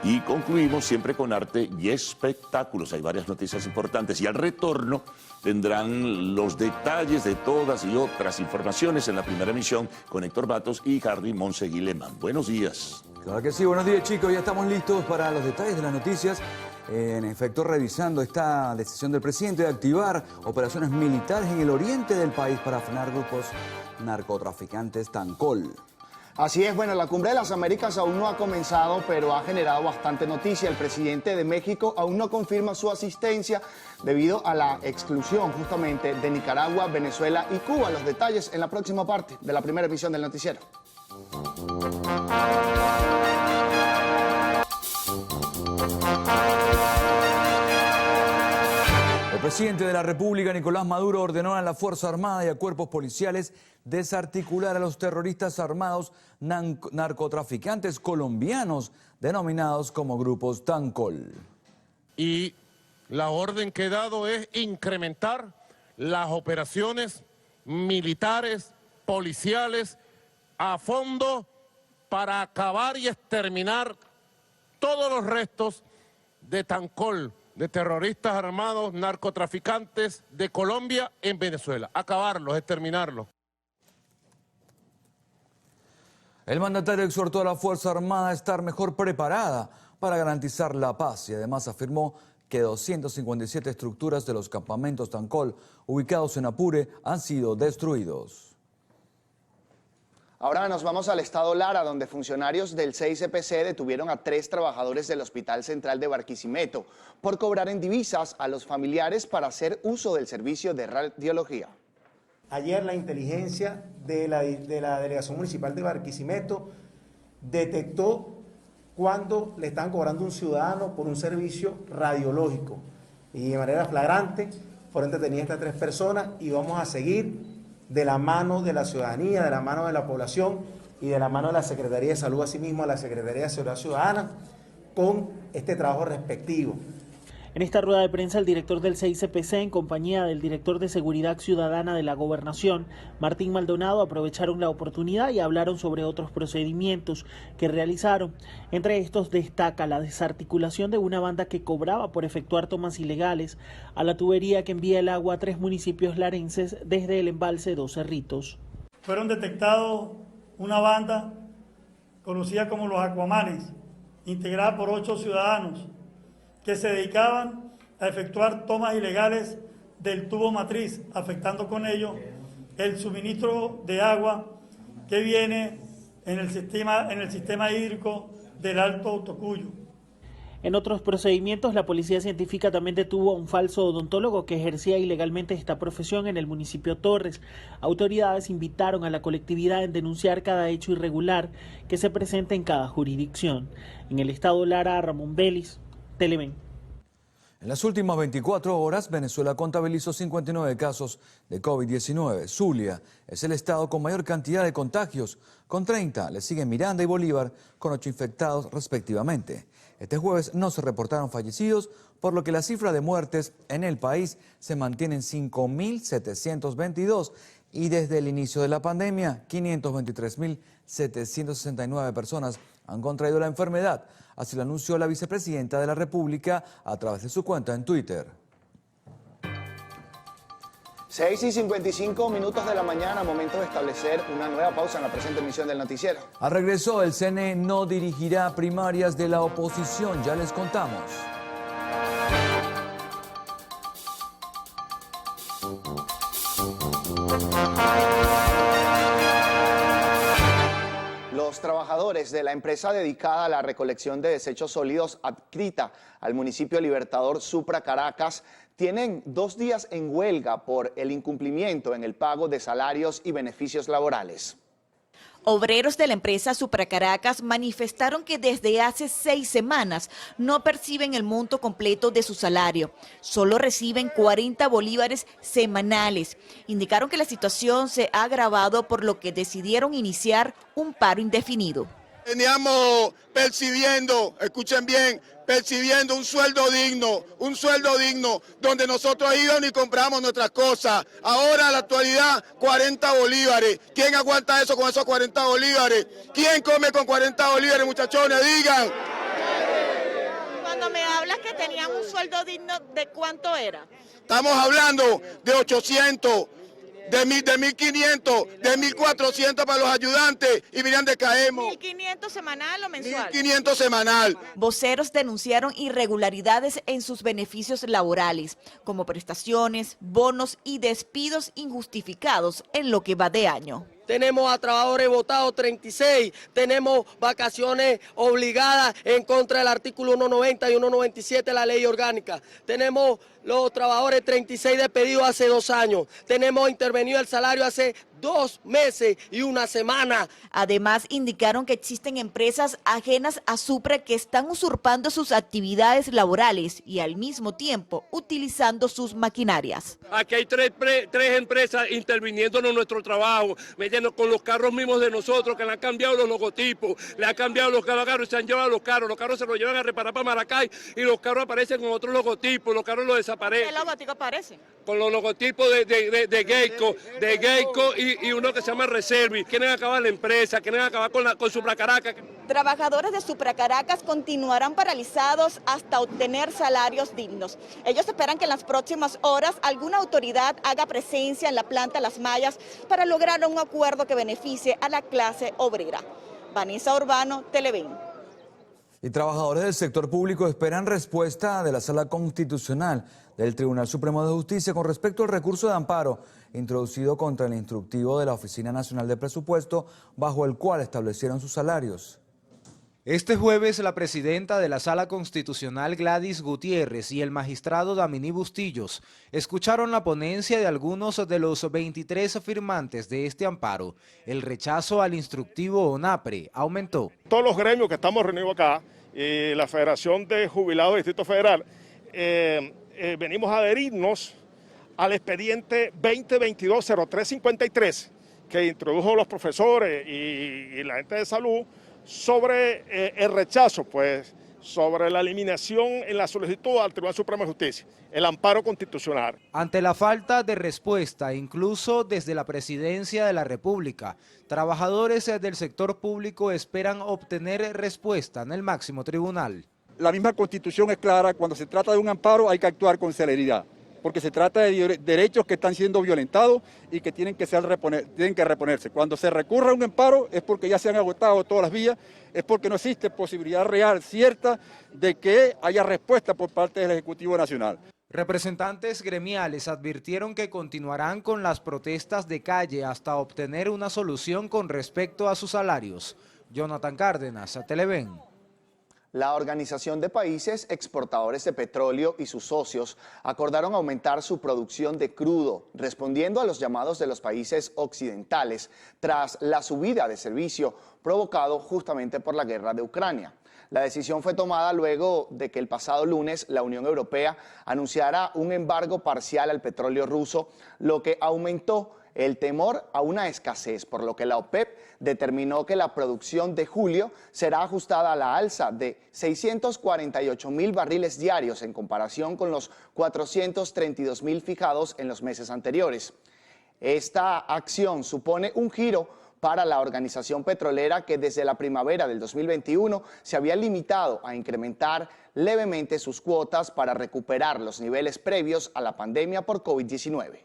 Y concluimos siempre con arte y espectáculos. Hay varias noticias importantes y al retorno tendrán los detalles de todas y otras informaciones en la primera emisión con Héctor Matos y Harry Monseguileman. Buenos días. Claro que sí, buenos días chicos, ya estamos listos para los detalles de las noticias. En efecto, revisando esta decisión del presidente de activar operaciones militares en el oriente del país para frenar grupos narcotraficantes Tancol. Así es, bueno, la Cumbre de las Américas aún no ha comenzado, pero ha generado bastante noticia. El presidente de México aún no confirma su asistencia debido a la exclusión justamente de Nicaragua, Venezuela y Cuba. Los detalles en la próxima parte de la primera emisión del noticiero. El presidente de la República, Nicolás Maduro, ordenó a la Fuerza Armada y a cuerpos policiales desarticular a los terroristas armados narcotraficantes colombianos denominados como grupos Tancol. Y la orden que he dado es incrementar las operaciones militares, policiales, a fondo para acabar y exterminar todos los restos de Tancol, de terroristas armados, narcotraficantes de Colombia en Venezuela. Acabarlos, exterminarlos. El mandatario exhortó a la Fuerza Armada a estar mejor preparada para garantizar la paz y además afirmó que 257 estructuras de los campamentos Tancol ubicados en Apure han sido destruidos. Ahora nos vamos al estado Lara, donde funcionarios del 6CPC detuvieron a 3 trabajadores del Hospital Central de Barquisimeto por cobrar en divisas a los familiares para hacer uso del servicio de radiología. Ayer la inteligencia de la Delegación Municipal de Barquisimeto detectó cuando le están cobrando a un ciudadano por un servicio radiológico. Y de manera flagrante fueron detenidas estas 3 personas y vamos a seguir de la mano de la ciudadanía, de la mano de la población y de la mano de la Secretaría de Salud, asimismo a la Secretaría de Seguridad Ciudadana, con este trabajo respectivo. En esta rueda de prensa, el director del 6CPC, en compañía del director de Seguridad Ciudadana de la Gobernación, Martín Maldonado, aprovecharon la oportunidad y hablaron sobre otros procedimientos que realizaron. Entre estos destaca la desarticulación de una banda que cobraba por efectuar tomas ilegales a la tubería que envía el agua a 3 municipios larenses desde el embalse Dos Cerritos. Fueron detectados una banda conocida como los Aquamanes, integrada por 8 ciudadanos, que se dedicaban a efectuar tomas ilegales del tubo matriz, afectando con ello el suministro de agua que viene en el sistema hídrico del Alto Tocuyo. En otros procedimientos, la Policía Científica también detuvo a un falso odontólogo que ejercía ilegalmente esta profesión en el municipio Torres. Autoridades invitaron a la colectividad en denunciar cada hecho irregular que se presenta en cada jurisdicción. En el estado Lara, Ramón Vélez, Televen. En las últimas 24 horas, Venezuela contabilizó 59 casos de COVID-19. Zulia es el estado con mayor cantidad de contagios. Con 30 le siguen Miranda y Bolívar, con 8 infectados respectivamente. Este jueves no se reportaron fallecidos, por lo que la cifra de muertes en el país se mantiene en 5.722 y desde el inicio de la pandemia, 523.769 personas han contraído la enfermedad. Así lo anunció la vicepresidenta de la República a través de su cuenta en Twitter. 6:55 de la mañana, momento de establecer una nueva pausa en la presente emisión del noticiero. Al regreso, el CNE no dirigirá primarias de la oposición, ya les contamos. Los trabajadores de la empresa dedicada a la recolección de desechos sólidos adscrita al municipio Libertador Supra Caracas tienen 2 días en huelga por el incumplimiento en el pago de salarios y beneficios laborales. Obreros de la empresa Supra Caracas manifestaron que desde hace 6 semanas no perciben el monto completo de su salario. Solo reciben 40 bolívares semanales. Indicaron que la situación se ha agravado, por lo que decidieron iniciar un paro indefinido. Veníamos percibiendo, escuchen bien, percibiendo un sueldo digno, donde nosotros íbamos y compramos nuestras cosas. Ahora, en la actualidad, 40 bolívares. ¿Quién aguanta eso con esos 40 bolívares? ¿Quién come con 40 bolívares, muchachones? Digan. Cuando me hablas que tenían un sueldo digno, ¿de cuánto era? Estamos hablando de 800, de 1.500, de 1.400 para los ayudantes y miren de caemos. 1.500 semanal o mensual. 1.500 semanal. Voceros denunciaron irregularidades en sus beneficios laborales, como prestaciones, bonos y despidos injustificados en lo que va de año. Tenemos a trabajadores votados 36, tenemos vacaciones obligadas en contra del artículo 190 y 197 de la ley orgánica. Tenemos los trabajadores 36 despedidos hace 2 años. Tenemos intervenido el salario hace 2 meses y 1 semana. Además, indicaron que existen empresas ajenas a Supra que están usurpando sus actividades laborales y al mismo tiempo utilizando sus maquinarias. Aquí hay tres empresas interviniendo en nuestro trabajo, metiendo con los carros mismos de nosotros, que le han cambiado los logotipos, le han cambiado los carros, se han llevado los carros se los llevan a reparar para Maracay y los carros aparecen con otros logotipos, los carros los desaparecen. ¿Qué logotipos aparecen? Con los logotipos de Geico y uno que se llama Reservi. Quieren acabar la empresa, quieren acabar con Supra Caracas. Trabajadores de Supra Caracas continuarán paralizados hasta obtener salarios dignos. Ellos esperan que en las próximas horas alguna autoridad haga presencia en la planta Las Mallas para lograr un acuerdo que beneficie a la clase obrera. Vanessa Urbano, Televen. Y trabajadores del sector público esperan respuesta de la Sala Constitucional del Tribunal Supremo de Justicia con respecto al recurso de amparo introducido contra el instructivo de la Oficina Nacional de Presupuesto, bajo el cual establecieron sus salarios. Este jueves, la presidenta de la Sala Constitucional, Gladys Gutiérrez, y el magistrado Damini Bustillos escucharon la ponencia de algunos de los 23 firmantes de este amparo. El rechazo al instructivo ONAPRE aumentó. Todos los gremios que estamos reunidos acá, la Federación de Jubilados del Distrito Federal, venimos a adherirnos al expediente 2022-0353 que introdujo los profesores y la gente de salud sobre el rechazo, pues, sobre la eliminación en la solicitud al Tribunal Supremo de Justicia, el amparo constitucional. Ante la falta de respuesta, incluso desde la Presidencia de la República, trabajadores del sector público esperan obtener respuesta en el máximo tribunal. La misma Constitución es clara: cuando se trata de un amparo hay que actuar con celeridad, porque se trata de derechos que están siendo violentados y que tienen que reponerse. Cuando se recurre a un amparo es porque ya se han agotado todas las vías, es porque no existe posibilidad real, cierta, de que haya respuesta por parte del Ejecutivo Nacional. Representantes gremiales advirtieron que continuarán con las protestas de calle hasta obtener una solución con respecto a sus salarios. Jonathan Cárdenas, Televen. La Organización de Países Exportadores de Petróleo y sus socios acordaron aumentar su producción de crudo, respondiendo a los llamados de los países occidentales tras la subida de servicio provocado justamente por la guerra de Ucrania. La decisión fue tomada luego de que el pasado lunes la Unión Europea anunciara un embargo parcial al petróleo ruso, lo que aumentó el temor a una escasez, por lo que la OPEP determinó que la producción de julio será ajustada a la alza de 648.000 barriles diarios en comparación con los 432.000 fijados en los meses anteriores. Esta acción supone un giro para la organización petrolera, que desde la primavera del 2021 se había limitado a incrementar levemente sus cuotas para recuperar los niveles previos a la pandemia por COVID-19.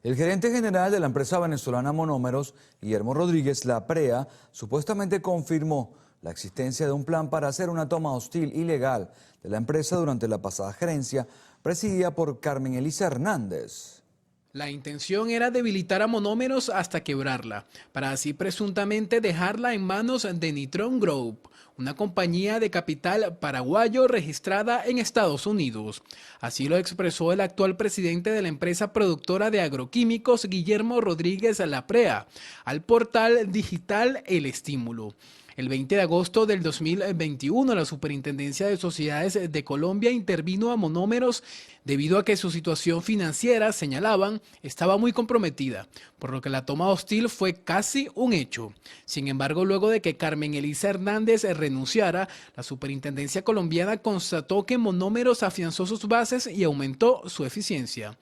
El gerente general de la empresa venezolana Monómeros, Guillermo Rodríguez, la PREA, supuestamente confirmó la existencia de un plan para hacer una toma hostil ilegal de la empresa durante la pasada gerencia, presidida por Carmen Elisa Hernández. La intención era debilitar a Monómeros hasta quebrarla, para así presuntamente dejarla en manos de Nitron Group, una compañía de capital paraguayo registrada en Estados Unidos. Así lo expresó el actual presidente de la empresa productora de agroquímicos, Guillermo Rodríguez Laprea, al portal digital El Estímulo. El 20 de agosto del 2021, la Superintendencia de Sociedades de Colombia intervino a Monómeros debido a que su situación financiera, señalaban, estaba muy comprometida, por lo que la toma hostil fue casi un hecho. Sin embargo, luego de que Carmen Elisa Hernández renunciara, la Superintendencia colombiana constató que Monómeros afianzó sus bases y aumentó su eficiencia.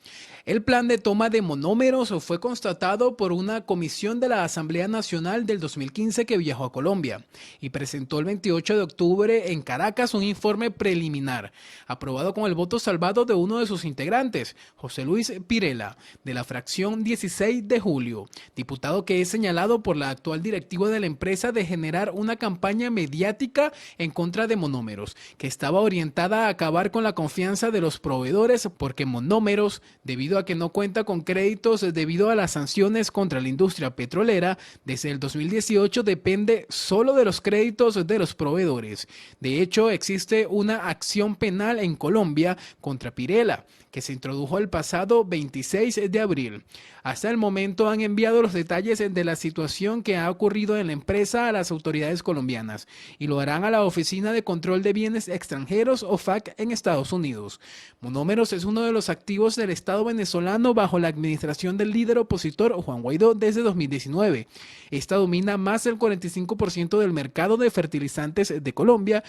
El plan de toma de Monómeros fue constatado por una comisión de la Asamblea Nacional del 2015 que viajó a Colombia. y presentó el 28 de octubre en Caracas un informe preliminar, aprobado con el voto salvado de uno de sus integrantes, José Luis Pirela, de la fracción 16 de Julio, diputado que es señalado por la actual directiva de la empresa de generar una campaña mediática en contra de Monómeros, que estaba orientada a acabar con la confianza de los proveedores, porque Monómeros, debido a que no cuenta con créditos debido a las sanciones contra la industria petrolera, desde el 2018 depende solo de los créditos de los proveedores. De hecho, existe una acción penal en Colombia contra Pirela, que se introdujo el pasado 26 de abril. Hasta el momento han enviado los detalles de la situación que ha ocurrido en la empresa a las autoridades colombianas y lo harán a la Oficina de Control de Bienes Extranjeros, OFAC, en Estados Unidos. Monómeros es uno de los activos del Estado venezolano bajo la administración del líder opositor Juan Guaidó desde 2019. Esta domina más del 45% del mercado de fertilizantes de Colombia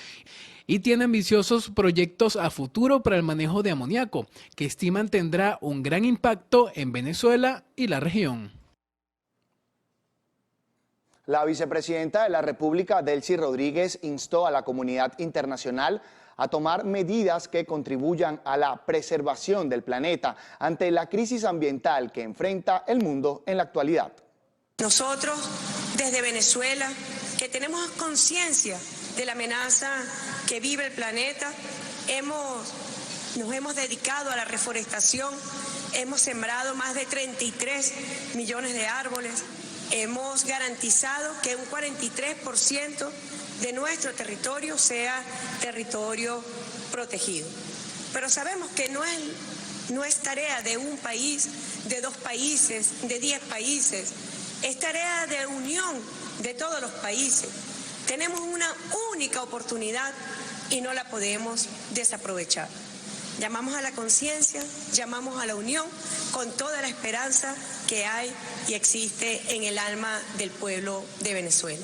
y tiene ambiciosos proyectos a futuro para el manejo de amoníaco, que estiman tendrá un gran impacto en Venezuela y la región. La vicepresidenta de la República, Delcy Rodríguez, instó a la comunidad internacional a tomar medidas que contribuyan a la preservación del planeta ante la crisis ambiental que enfrenta el mundo en la actualidad. Nosotros, desde Venezuela, que tenemos conciencia de la amenaza que vive el planeta, nos hemos dedicado a la reforestación, hemos sembrado más de 33 millones de árboles, hemos garantizado que un 43% de nuestro territorio sea territorio protegido. Pero sabemos que no es tarea de un país, de 2 países, de 10 países, es tarea de unión de todos los países. Tenemos una única oportunidad y no la podemos desaprovechar. Llamamos a la conciencia, llamamos a la unión con toda la esperanza que hay y existe en el alma del pueblo de Venezuela.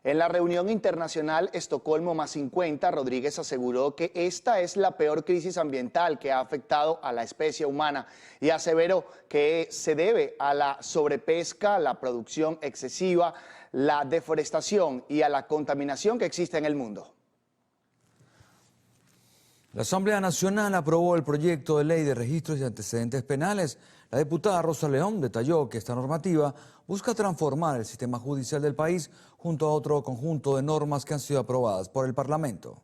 En la reunión internacional Estocolmo +50, Rodríguez aseguró que esta es la peor crisis ambiental que ha afectado a la especie humana y aseveró que se debe a la sobrepesca, la producción excesiva, la deforestación y a la contaminación que existe en el mundo. La Asamblea Nacional aprobó el proyecto de ley de registros y antecedentes penales. La diputada Rosa León detalló que esta normativa busca transformar el sistema judicial del país junto a otro conjunto de normas que han sido aprobadas por el Parlamento.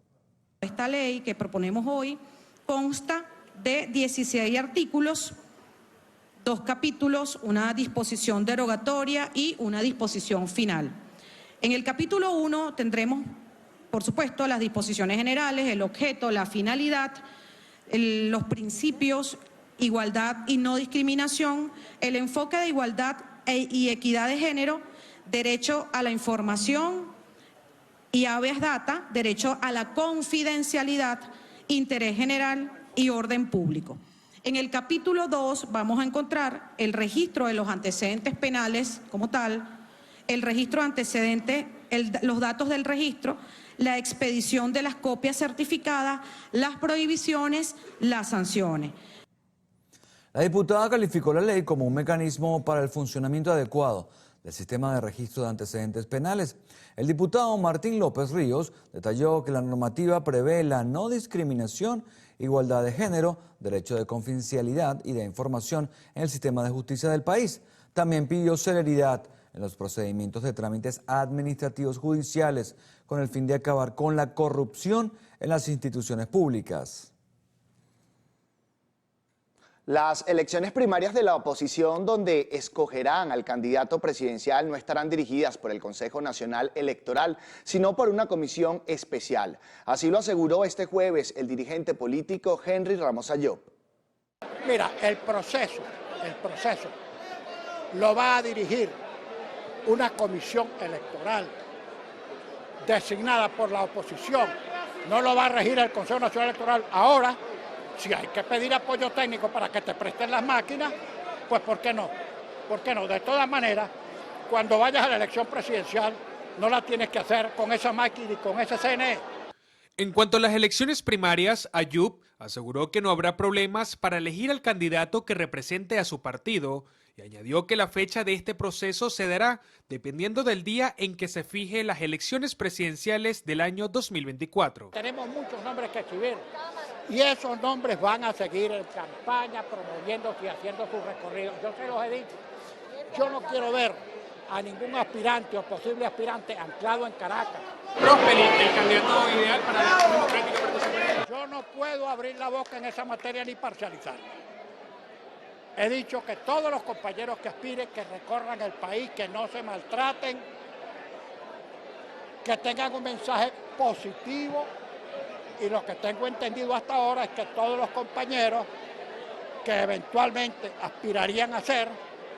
Esta ley que proponemos hoy consta de 16 artículos, 2 capítulos, una disposición derogatoria y una disposición final. En el capítulo 1 tendremos, por supuesto, las disposiciones generales, el objeto, la finalidad, los principios, igualdad y no discriminación, el enfoque de igualdad y equidad de género, derecho a la información y habeas data, derecho a la confidencialidad, interés general y orden público. En el capítulo 2 vamos a encontrar el registro de los antecedentes penales como tal, el registro de antecedentes, los datos del registro, la expedición de las copias certificadas, las prohibiciones, las sanciones. La diputada calificó la ley como un mecanismo para el funcionamiento adecuado del sistema de registro de antecedentes penales. El diputado Martín López Ríos detalló que la normativa prevé la no discriminación, igualdad de género, derecho de confidencialidad y de información en el sistema de justicia del país. También pidió celeridad en los procedimientos de trámites administrativos judiciales con el fin de acabar con la corrupción en las instituciones públicas. Las elecciones primarias de la oposición, donde escogerán al candidato presidencial, no estarán dirigidas por el Consejo Nacional Electoral, sino por una comisión especial. Así lo aseguró este jueves el dirigente político Henry Ramos Ayop. Mira, el proceso lo va a dirigir una comisión electoral designada por la oposición. No lo va a regir el Consejo Nacional Electoral. Ahora, si hay que pedir apoyo técnico para que te presten las máquinas, pues ¿por qué no? ¿Por qué no? De todas maneras, cuando vayas a la elección presidencial, no la tienes que hacer con esa máquina y con ese CNE. En cuanto a las elecciones primarias, Ayub aseguró que no habrá problemas para elegir al candidato que represente a su partido y añadió que la fecha de este proceso se dará dependiendo del día en que se fije las elecciones presidenciales del año 2024. Tenemos muchos nombres que escribir y esos nombres van a seguir en campaña, promoviéndose y haciendo sus recorridos. Yo se los he dicho, yo no quiero ver a ningún aspirante o posible aspirante anclado en Caracas. Prosperi, el candidato ideal para la Acción Democrática Participativa. Yo no puedo abrir la boca en esa materia ni parcializarme. He dicho que todos los compañeros que aspiren, que recorran el país, que no se maltraten, que tengan un mensaje positivo, y lo que tengo entendido hasta ahora es que todos los compañeros que eventualmente aspirarían a ser,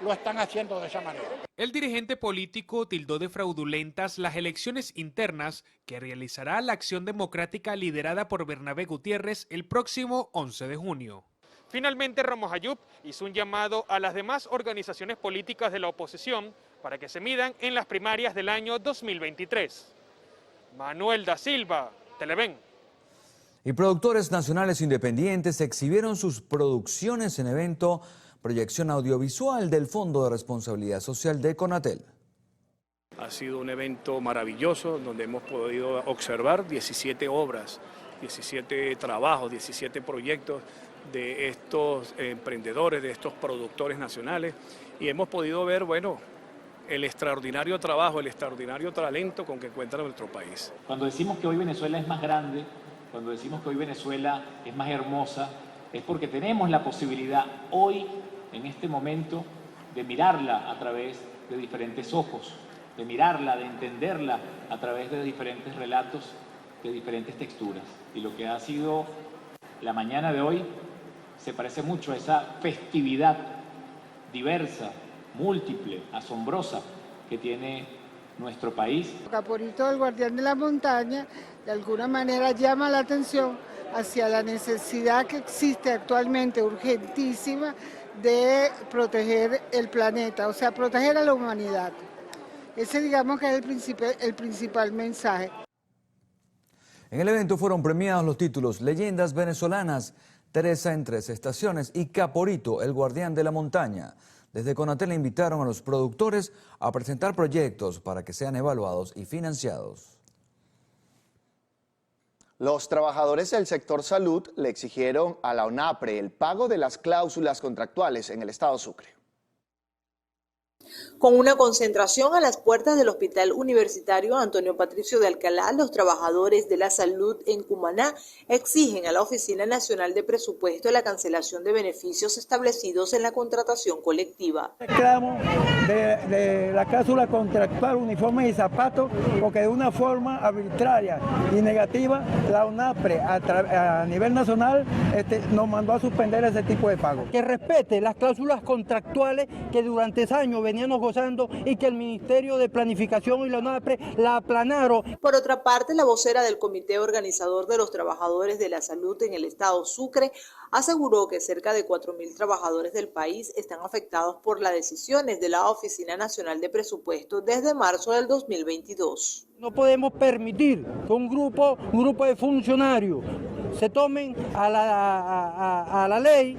lo están haciendo de esa manera. El dirigente político tildó de fraudulentas las elecciones internas que realizará la Acción Democrática liderada por Bernabé Gutiérrez el próximo 11 de junio. Finalmente, Ramos Ayub hizo un llamado a las demás organizaciones políticas de la oposición para que se midan en las primarias del año 2023. Manuel da Silva, Televen. Y productores nacionales independientes exhibieron sus producciones en evento Proyección Audiovisual del Fondo de Responsabilidad Social de Conatel. Ha sido un evento maravilloso donde hemos podido observar 17 obras, 17 trabajos, 17 proyectos de estos emprendedores, de estos productores nacionales, y hemos podido ver, bueno, el extraordinario trabajo, el extraordinario talento con que cuenta nuestro país. Cuando decimos que hoy Venezuela es más grande, cuando decimos que hoy Venezuela es más hermosa, es porque tenemos la posibilidad hoy, en este momento, de mirarla a través de diferentes ojos, de mirarla, de entenderla a través de diferentes relatos, de diferentes texturas. Y lo que ha sido la mañana de hoy se parece mucho a esa festividad diversa, múltiple, asombrosa que tiene nuestro país. Caporito, el guardián de la montaña, de alguna manera llama la atención hacia la necesidad que existe actualmente, urgentísima, de proteger el planeta, o sea, proteger a la humanidad. Ese, digamos, que es el principal mensaje. En el evento fueron premiados los títulos Leyendas Venezolanas, Teresa en 3 estaciones y Caporito, el guardián de la montaña. Desde Conatel invitaron a los productores a presentar proyectos para que sean evaluados y financiados. Los trabajadores del sector salud le exigieron a la ONAPRE el pago de las cláusulas contractuales en el estado Sucre. Con una concentración a las puertas del Hospital Universitario Antonio Patricio de Alcalá, los trabajadores de la salud en Cumaná exigen a la Oficina Nacional de Presupuesto la cancelación de beneficios establecidos en la contratación colectiva. Reclamo de la cláusula contractual, uniformes y zapatos, porque de una forma arbitraria y negativa la ONAPRE a nivel nacional nos mandó a suspender ese tipo de pago. Que respete las cláusulas contractuales que durante años veníamos gozando y que el Ministerio de Planificación y la ONAPRE la aplanaron. Por otra parte, la vocera del Comité Organizador de los Trabajadores de la Salud en el estado Sucre aseguró que cerca de 4.000 trabajadores del país están afectados por las decisiones de la Oficina Nacional de Presupuesto desde marzo del 2022. No podemos permitir que un grupo de funcionarios se tomen a la ley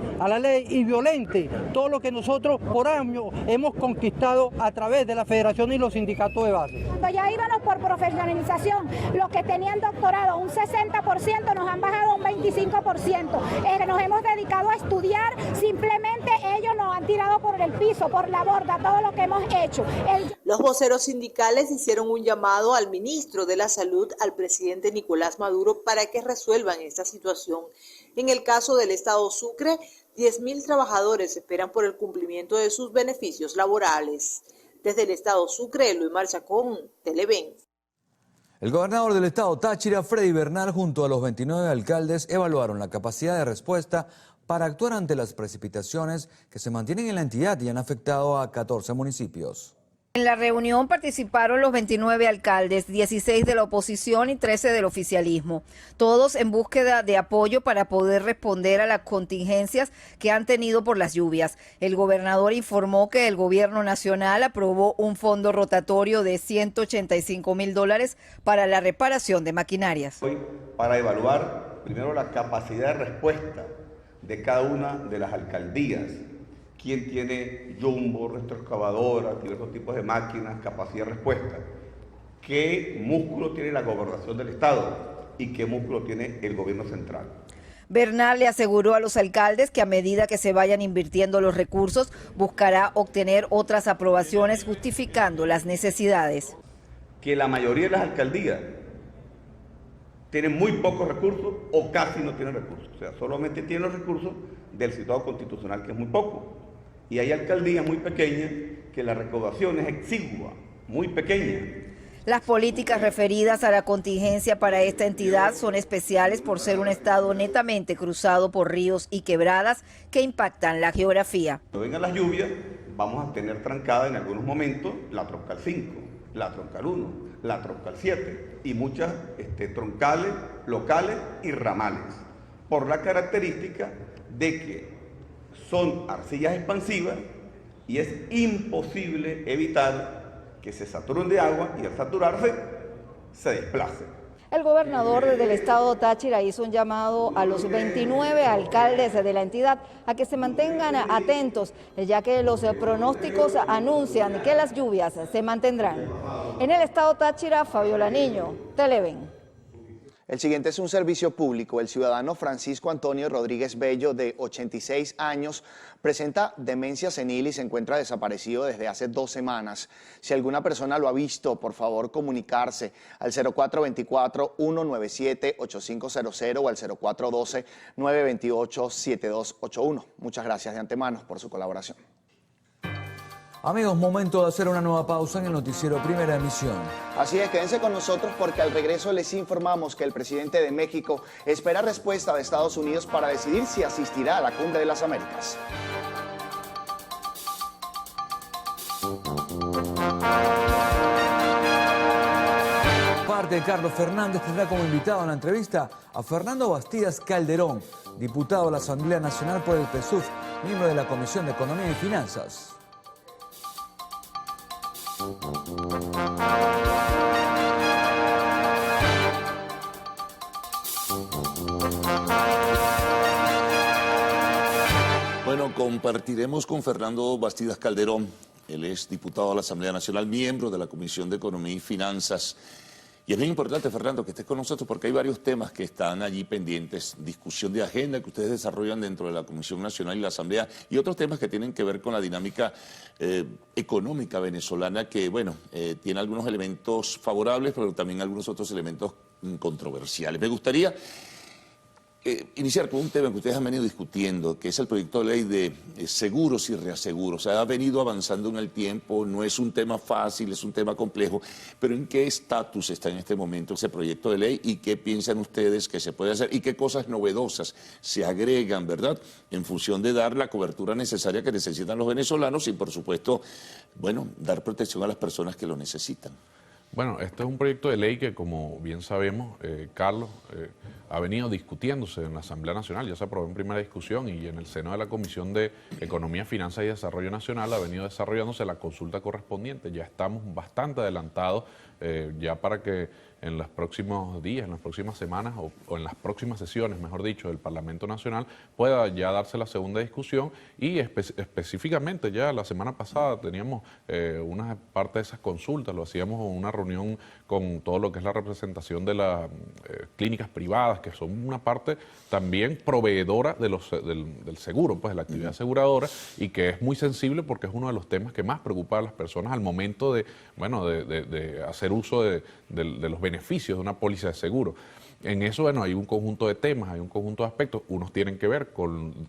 y violente todo lo que nosotros por años hemos conquistado a través de la federación y los sindicatos de base. Cuando ya íbamos por profesionalización, los que tenían doctorado un 60% nos han bajado un 25%. Nos hemos dedicado a estudiar, simplemente ellos nos han tirado por el piso, por la borda, todo lo que hemos hecho. Los voceros sindicales hicieron un llamado al ministro de la Salud, al presidente Nicolás Maduro, para que resuelvan esta situación. En el caso del estado Sucre, 10.000 trabajadores esperan por el cumplimiento de sus beneficios laborales. Desde el estado Sucre, Eloymar Chacón, Televen. El gobernador del estado Táchira, Freddy Bernal, junto a los 29 alcaldes, evaluaron la capacidad de respuesta para actuar ante las precipitaciones que se mantienen en la entidad y han afectado a 14 municipios. En la reunión participaron los 29 alcaldes, 16 de la oposición y 13 del oficialismo, todos en búsqueda de apoyo para poder responder a las contingencias que han tenido por las lluvias. El gobernador informó que el gobierno nacional aprobó un fondo rotatorio de $185.000 para la reparación de maquinarias. Hoy, para evaluar primero la capacidad de respuesta de cada una de las alcaldías, quién tiene jumbo, retroexcavadoras, diversos tipos de máquinas, capacidad de respuesta, qué músculo tiene la gobernación del Estado y qué músculo tiene el gobierno central. Bernal le aseguró a los alcaldes que a medida que se vayan invirtiendo los recursos, buscará obtener otras aprobaciones justificando las necesidades. Que la mayoría de las alcaldías tienen muy pocos recursos o casi no tienen recursos, o sea, solamente tienen los recursos del citado constitucional, que es muy poco. Y hay alcaldías muy pequeñas que la recaudación es exigua, muy pequeña. Las políticas referidas a la contingencia para esta entidad son especiales por ser un estado netamente cruzado por ríos y quebradas que impactan la geografía. Cuando vengan las lluvias, vamos a tener trancada en algunos momentos la troncal 5, la troncal 1, la troncal 7 y muchas troncales locales y ramales, por la característica de que son arcillas expansivas y es imposible evitar que se saturen de agua y al saturarse se desplacen. El gobernador del estado Táchira hizo un llamado a los 29 alcaldes de la entidad a que se mantengan atentos, ya que los pronósticos anuncian que las lluvias se mantendrán. En el estado Táchira, Fabiola Niño, Televen. El siguiente es un servicio público. El ciudadano Francisco Antonio Rodríguez Bello, de 86 años, presenta demencia senil y se encuentra desaparecido desde hace 2 semanas. Si alguna persona lo ha visto, por favor comunicarse al 0424-197-8500 o al 0412-928-7281. Muchas gracias de antemano por su colaboración. Amigos, momento de hacer una nueva pausa en el noticiero Primera Emisión. Así es, quédense con nosotros porque al regreso les informamos que el presidente de México espera respuesta de Estados Unidos para decidir si asistirá a la Cumbre de las Américas. Parte de Carlos Fernández tendrá como invitado en la entrevista a Fernando Bastidas Calderón, diputado de la Asamblea Nacional por el PSUV, miembro de la Comisión de Economía y Finanzas. Bueno, compartiremos con Fernando Bastidas Calderón. Él es diputado de la Asamblea Nacional, miembro de la Comisión de Economía y Finanzas. Y es bien importante, Fernando, que estés con nosotros porque hay varios temas que están allí pendientes. Discusión de agenda que ustedes desarrollan dentro de la Comisión Nacional y la Asamblea y otros temas que tienen que ver con la dinámica económica venezolana que, bueno, tiene algunos elementos favorables, pero también algunos otros elementos controversiales. Me gustaría iniciar con un tema que ustedes han venido discutiendo, que es el proyecto de ley de seguros y reaseguros. O sea, ha venido avanzando en el tiempo, no es un tema fácil, es un tema complejo, pero ¿en qué estatus está en este momento ese proyecto de ley y qué piensan ustedes que se puede hacer y qué cosas novedosas se agregan, verdad, en función de dar la cobertura necesaria que necesitan los venezolanos y, por supuesto, bueno, dar protección a las personas que lo necesitan? Bueno, este es un proyecto de ley que, como bien sabemos, Carlos, ha venido discutiéndose en la Asamblea Nacional, ya se aprobó en primera discusión y en el seno de la Comisión de Economía, Finanzas y Desarrollo Nacional ha venido desarrollándose la consulta correspondiente. Ya estamos bastante adelantados ya para que en los próximos días, en las próximas semanas o en las próximas sesiones, mejor dicho, del Parlamento Nacional pueda ya darse la segunda discusión y específicamente ya la semana pasada teníamos una parte de esas consultas, lo hacíamos en una reunión con todo lo que es la representación de las clínicas privadas, que son una parte también proveedora de del seguro, pues de la actividad aseguradora, y que es muy sensible porque es uno de los temas que más preocupa a las personas al momento de, bueno, de hacer uso de los beneficios de una póliza de seguro. En eso, bueno, hay un conjunto de temas, hay un conjunto de aspectos. Unos tienen que ver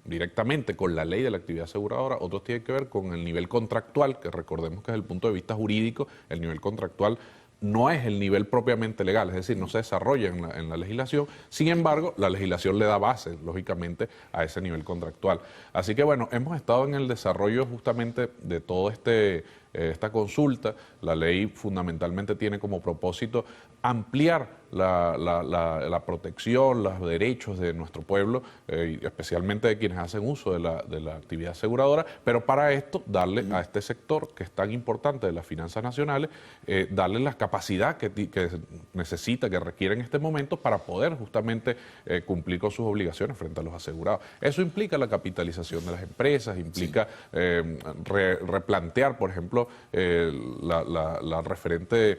directamente con la ley de la actividad aseguradora, otros tienen que ver con el nivel contractual, que recordemos que desde el punto de vista jurídico, el nivel contractual no es el nivel propiamente legal, es decir, no se desarrolla en la legislación. Sin embargo, la legislación le da base, lógicamente, a ese nivel contractual. Así que, bueno, hemos estado en el desarrollo justamente de todo este esta consulta. La ley fundamentalmente tiene como propósito ampliar la protección, los derechos de nuestro pueblo, especialmente de quienes hacen uso de la actividad aseguradora, pero para esto darle a este sector que es tan importante de las finanzas nacionales, darle la capacidad que necesita, que requiere en este momento para poder justamente cumplir con sus obligaciones frente a los asegurados. Eso implica la capitalización de las empresas, implica replantear, por ejemplo, la referente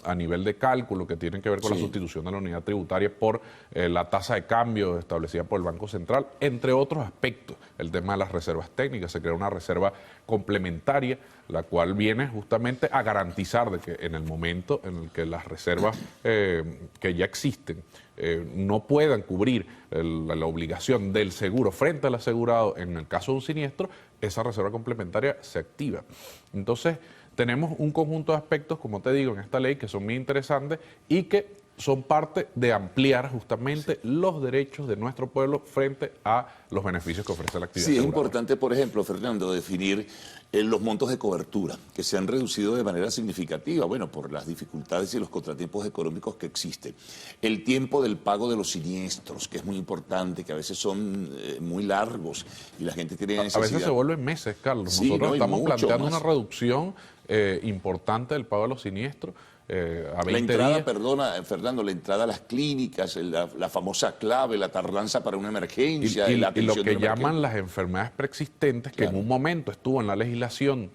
a nivel de cálculo que tienen que ver con la sustitución de la unidad tributaria por la tasa de cambio establecida por el Banco Central, entre otros aspectos. El tema de las reservas técnicas, se crea una reserva complementaria, la cual viene justamente a garantizar de que en el momento en el que las reservas que ya existen no puedan cubrir la obligación del seguro frente al asegurado en el caso de un siniestro, esa reserva complementaria se activa. Entonces, tenemos un conjunto de aspectos, como te digo, en esta ley que son muy interesantes y que son parte de ampliar justamente los derechos de nuestro pueblo frente a los beneficios que ofrece la actividad Sí, es aseguradora. importante, por ejemplo, Fernando, definir los montos de cobertura, que se han reducido de manera significativa, bueno, por las dificultades y los contratiempos económicos que existen. El tiempo del pago de los siniestros, que es muy importante, que a veces son muy largos y la gente tiene necesidad. A veces se vuelven meses, Carlos. Sí, Nosotros no, y estamos mucho planteando más. una reducción importante del pago de los siniestros. A 20 la entrada, días. perdona, Fernando, la entrada a las clínicas, la famosa clave, la tardanza para una emergencia. Y la lo atención que de una llaman las enfermedades preexistentes, que en un momento estuvo en la legislación,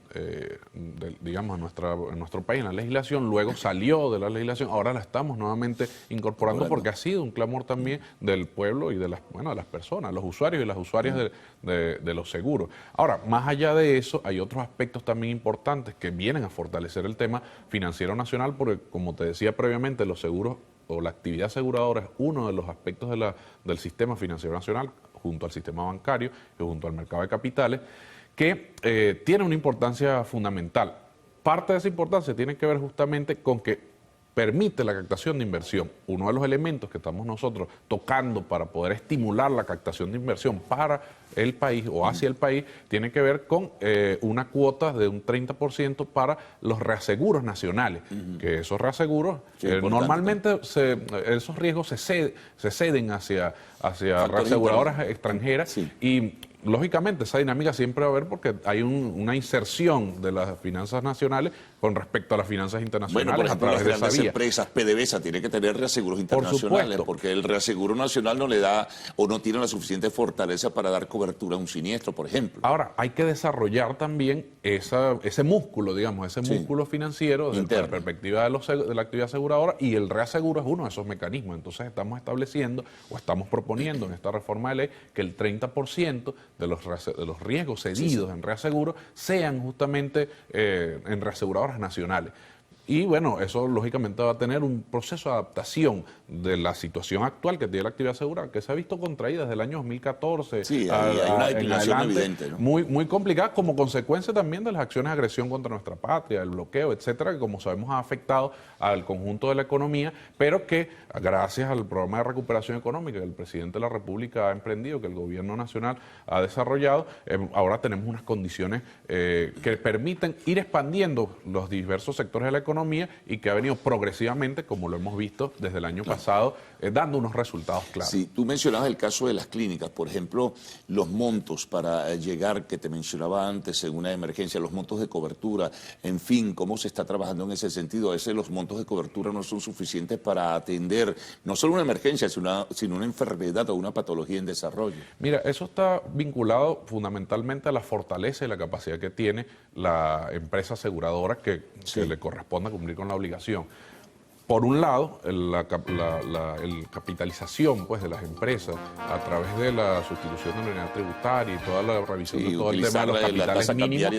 digamos, en nuestro país, en la legislación, luego salió de la legislación, ahora la estamos nuevamente incorporando porque ha sido un clamor también del pueblo y de las personas, los usuarios y las usuarias de los seguros. Ahora, más allá de eso, hay otros aspectos también importantes que vienen a fortalecer el tema financiero nacional, porque, como te decía previamente, los seguros o la actividad aseguradora es uno de los aspectos del sistema financiero nacional, junto al sistema bancario y junto al mercado de capitales, que tiene una importancia fundamental. Parte de esa importancia tiene que ver justamente con que permite la captación de inversión. Uno de los elementos que estamos nosotros tocando para poder estimular la captación de inversión para el país o hacia el país tiene que ver con una cuota de un 30% para los reaseguros nacionales, que esos reaseguros normalmente esos riesgos se ceden hacia reaseguradoras extranjeras y lógicamente esa dinámica siempre va a haber porque hay una inserción de las finanzas nacionales con respecto a las finanzas internacionales. Bueno, por ejemplo, a las través de grandes esa vía. empresas, PDVSA tiene que tener reaseguros internacionales, supuesto. porque el reaseguro nacional no le da o no tiene la suficiente fortaleza para dar cobertura a un siniestro, por ejemplo. Ahora, hay que desarrollar también ese músculo, digamos, músculo financiero desde la perspectiva de la actividad aseguradora, y el reaseguro es uno de esos mecanismos. Entonces estamos estableciendo o estamos proponiendo en esta reforma de ley que el 30% de los riesgos cedidos en reaseguro sean justamente en reaseguradoras nacionales. Y bueno, eso lógicamente va a tener un proceso de adaptación de la situación actual que tiene la actividad asegurada, que se ha visto contraída desde el año 2014. Sí, hay una declinación evidente, ¿no? Muy complicada como consecuencia también de las acciones de agresión contra nuestra patria, el bloqueo, etcétera, que como sabemos ha afectado al conjunto de la economía, pero que gracias al programa de recuperación económica que el presidente de la República ha emprendido, que el gobierno nacional ha desarrollado, ahora tenemos unas condiciones que permiten ir expandiendo los diversos sectores de la economía y que ha venido progresivamente, como lo hemos visto desde el año pasado, dando unos resultados claros. Sí, tú mencionabas el caso de las clínicas, por ejemplo, los montos para llegar, que te mencionaba antes, en una emergencia, los montos de cobertura, en fin, cómo se está trabajando en ese sentido. A veces los montos de cobertura no son suficientes para atender no solo una emergencia, sino una enfermedad o una patología en desarrollo. Mira, eso está vinculado fundamentalmente a la fortaleza y la capacidad que tiene la empresa aseguradora que le corresponde a cumplir con la obligación. Por un lado, la capitalización pues, de las empresas a través de la sustitución de la unidad tributaria y toda la revisión de todo el tema de los capitales mínimos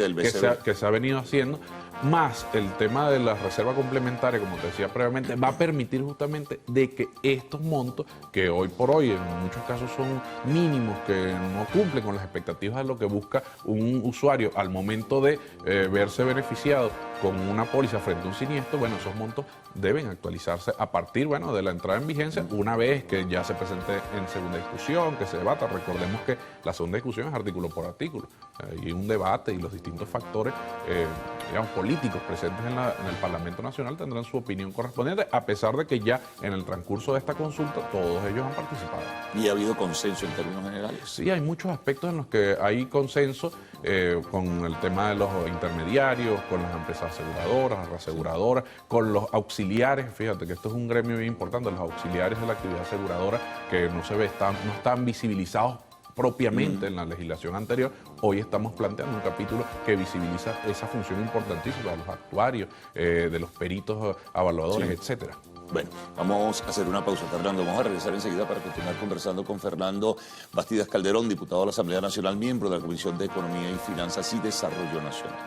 que se ha venido haciendo, más el tema de la reserva complementaria, como te decía previamente, va a permitir justamente de que estos montos, que hoy por hoy en muchos casos son mínimos, que no cumplen con las expectativas de lo que busca un usuario al momento de verse beneficiado con una póliza frente a un siniestro, bueno, esos montos deben actualizarse a partir, bueno, de la entrada en vigencia, una vez que ya se presente en segunda discusión, que se debata. Recordemos que la segunda discusión es artículo por artículo, y un debate y los distintos factores digamos, políticos presentes en el Parlamento Nacional tendrán su opinión correspondiente, a pesar de que ya en el transcurso de esta consulta todos ellos han participado. ¿Y ha habido consenso en términos generales? Sí, hay muchos aspectos en los que hay consenso con el tema de los intermediarios, con las empresas aseguradoras, las reaseguradoras, con los auxiliares. Fíjate que esto es un gremio bien importante, los auxiliares de la actividad aseguradora, que no están visibilizados propiamente en la legislación anterior. Hoy estamos planteando un capítulo que visibiliza esa función importantísima de los actuarios, de los peritos evaluadores, etcétera. Bueno, vamos a hacer una pausa, Fernando. Vamos a regresar enseguida para continuar conversando con Fernando Bastidas Calderón, diputado de la Asamblea Nacional, miembro de la Comisión de Economía y Finanzas y Desarrollo Nacional.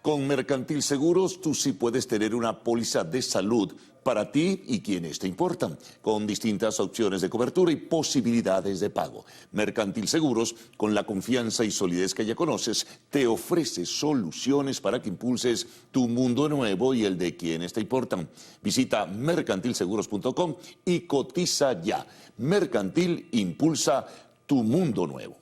Con Mercantil Seguros, tú sí puedes tener una póliza de salud para ti y quienes te importan, con distintas opciones de cobertura y posibilidades de pago. Mercantil Seguros, con la confianza y solidez que ya conoces, te ofrece soluciones para que impulses tu mundo nuevo y el de quienes te importan. Visita mercantilseguros.com y cotiza ya. Mercantil impulsa tu mundo nuevo.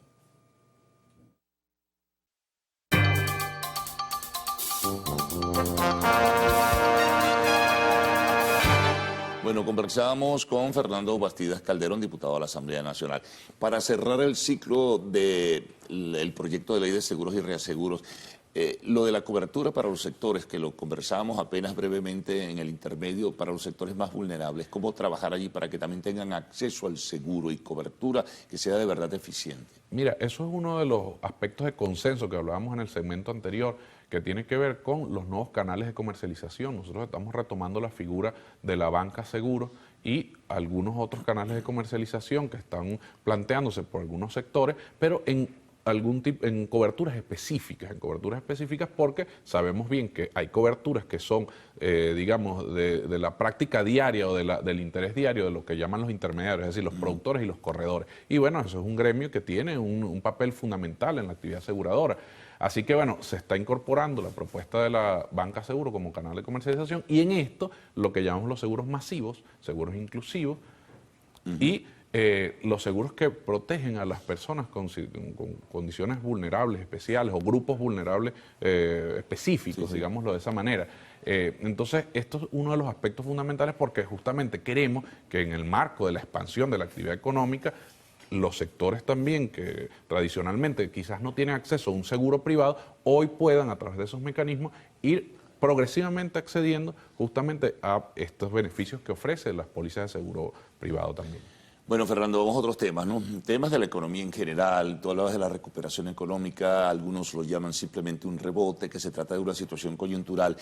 Bueno, conversábamos con Fernando Bastidas Calderón, diputado de la Asamblea Nacional. Para cerrar el ciclo del proyecto de ley de seguros y reaseguros, lo de la cobertura para los sectores, que lo conversábamos apenas brevemente en el intermedio, para los sectores más vulnerables, ¿cómo trabajar allí para que también tengan acceso al seguro y cobertura que sea de verdad eficiente? Mira, eso es uno de los aspectos de consenso que hablábamos en el segmento anterior, que tiene que ver con los nuevos canales de comercialización. Nosotros estamos retomando la figura de la banca seguro y algunos otros canales de comercialización que están planteándose por algunos sectores, pero en coberturas específicas, porque sabemos bien que hay coberturas que son, digamos, de la práctica diaria o del interés diario de lo que llaman los intermediarios, es decir, los productores y los corredores. Y bueno, eso es un gremio que tiene un papel fundamental en la actividad aseguradora. Así que bueno, se está incorporando la propuesta de la banca seguro como canal de comercialización y en esto lo que llamamos los seguros masivos, seguros inclusivos y los seguros que protegen a las personas con condiciones vulnerables especiales o grupos vulnerables específicos, digámoslo de esa manera. Entonces, esto es uno de los aspectos fundamentales porque justamente queremos que en el marco de la expansión de la actividad económica, los sectores también que tradicionalmente quizás no tienen acceso a un seguro privado, hoy puedan a través de esos mecanismos ir progresivamente accediendo justamente a estos beneficios que ofrecen las pólizas de seguro privado también. Bueno, Fernando, vamos a otros temas, ¿no? Temas de la economía en general, tú hablabas de la recuperación económica, algunos lo llaman simplemente un rebote, que se trata de una situación coyuntural.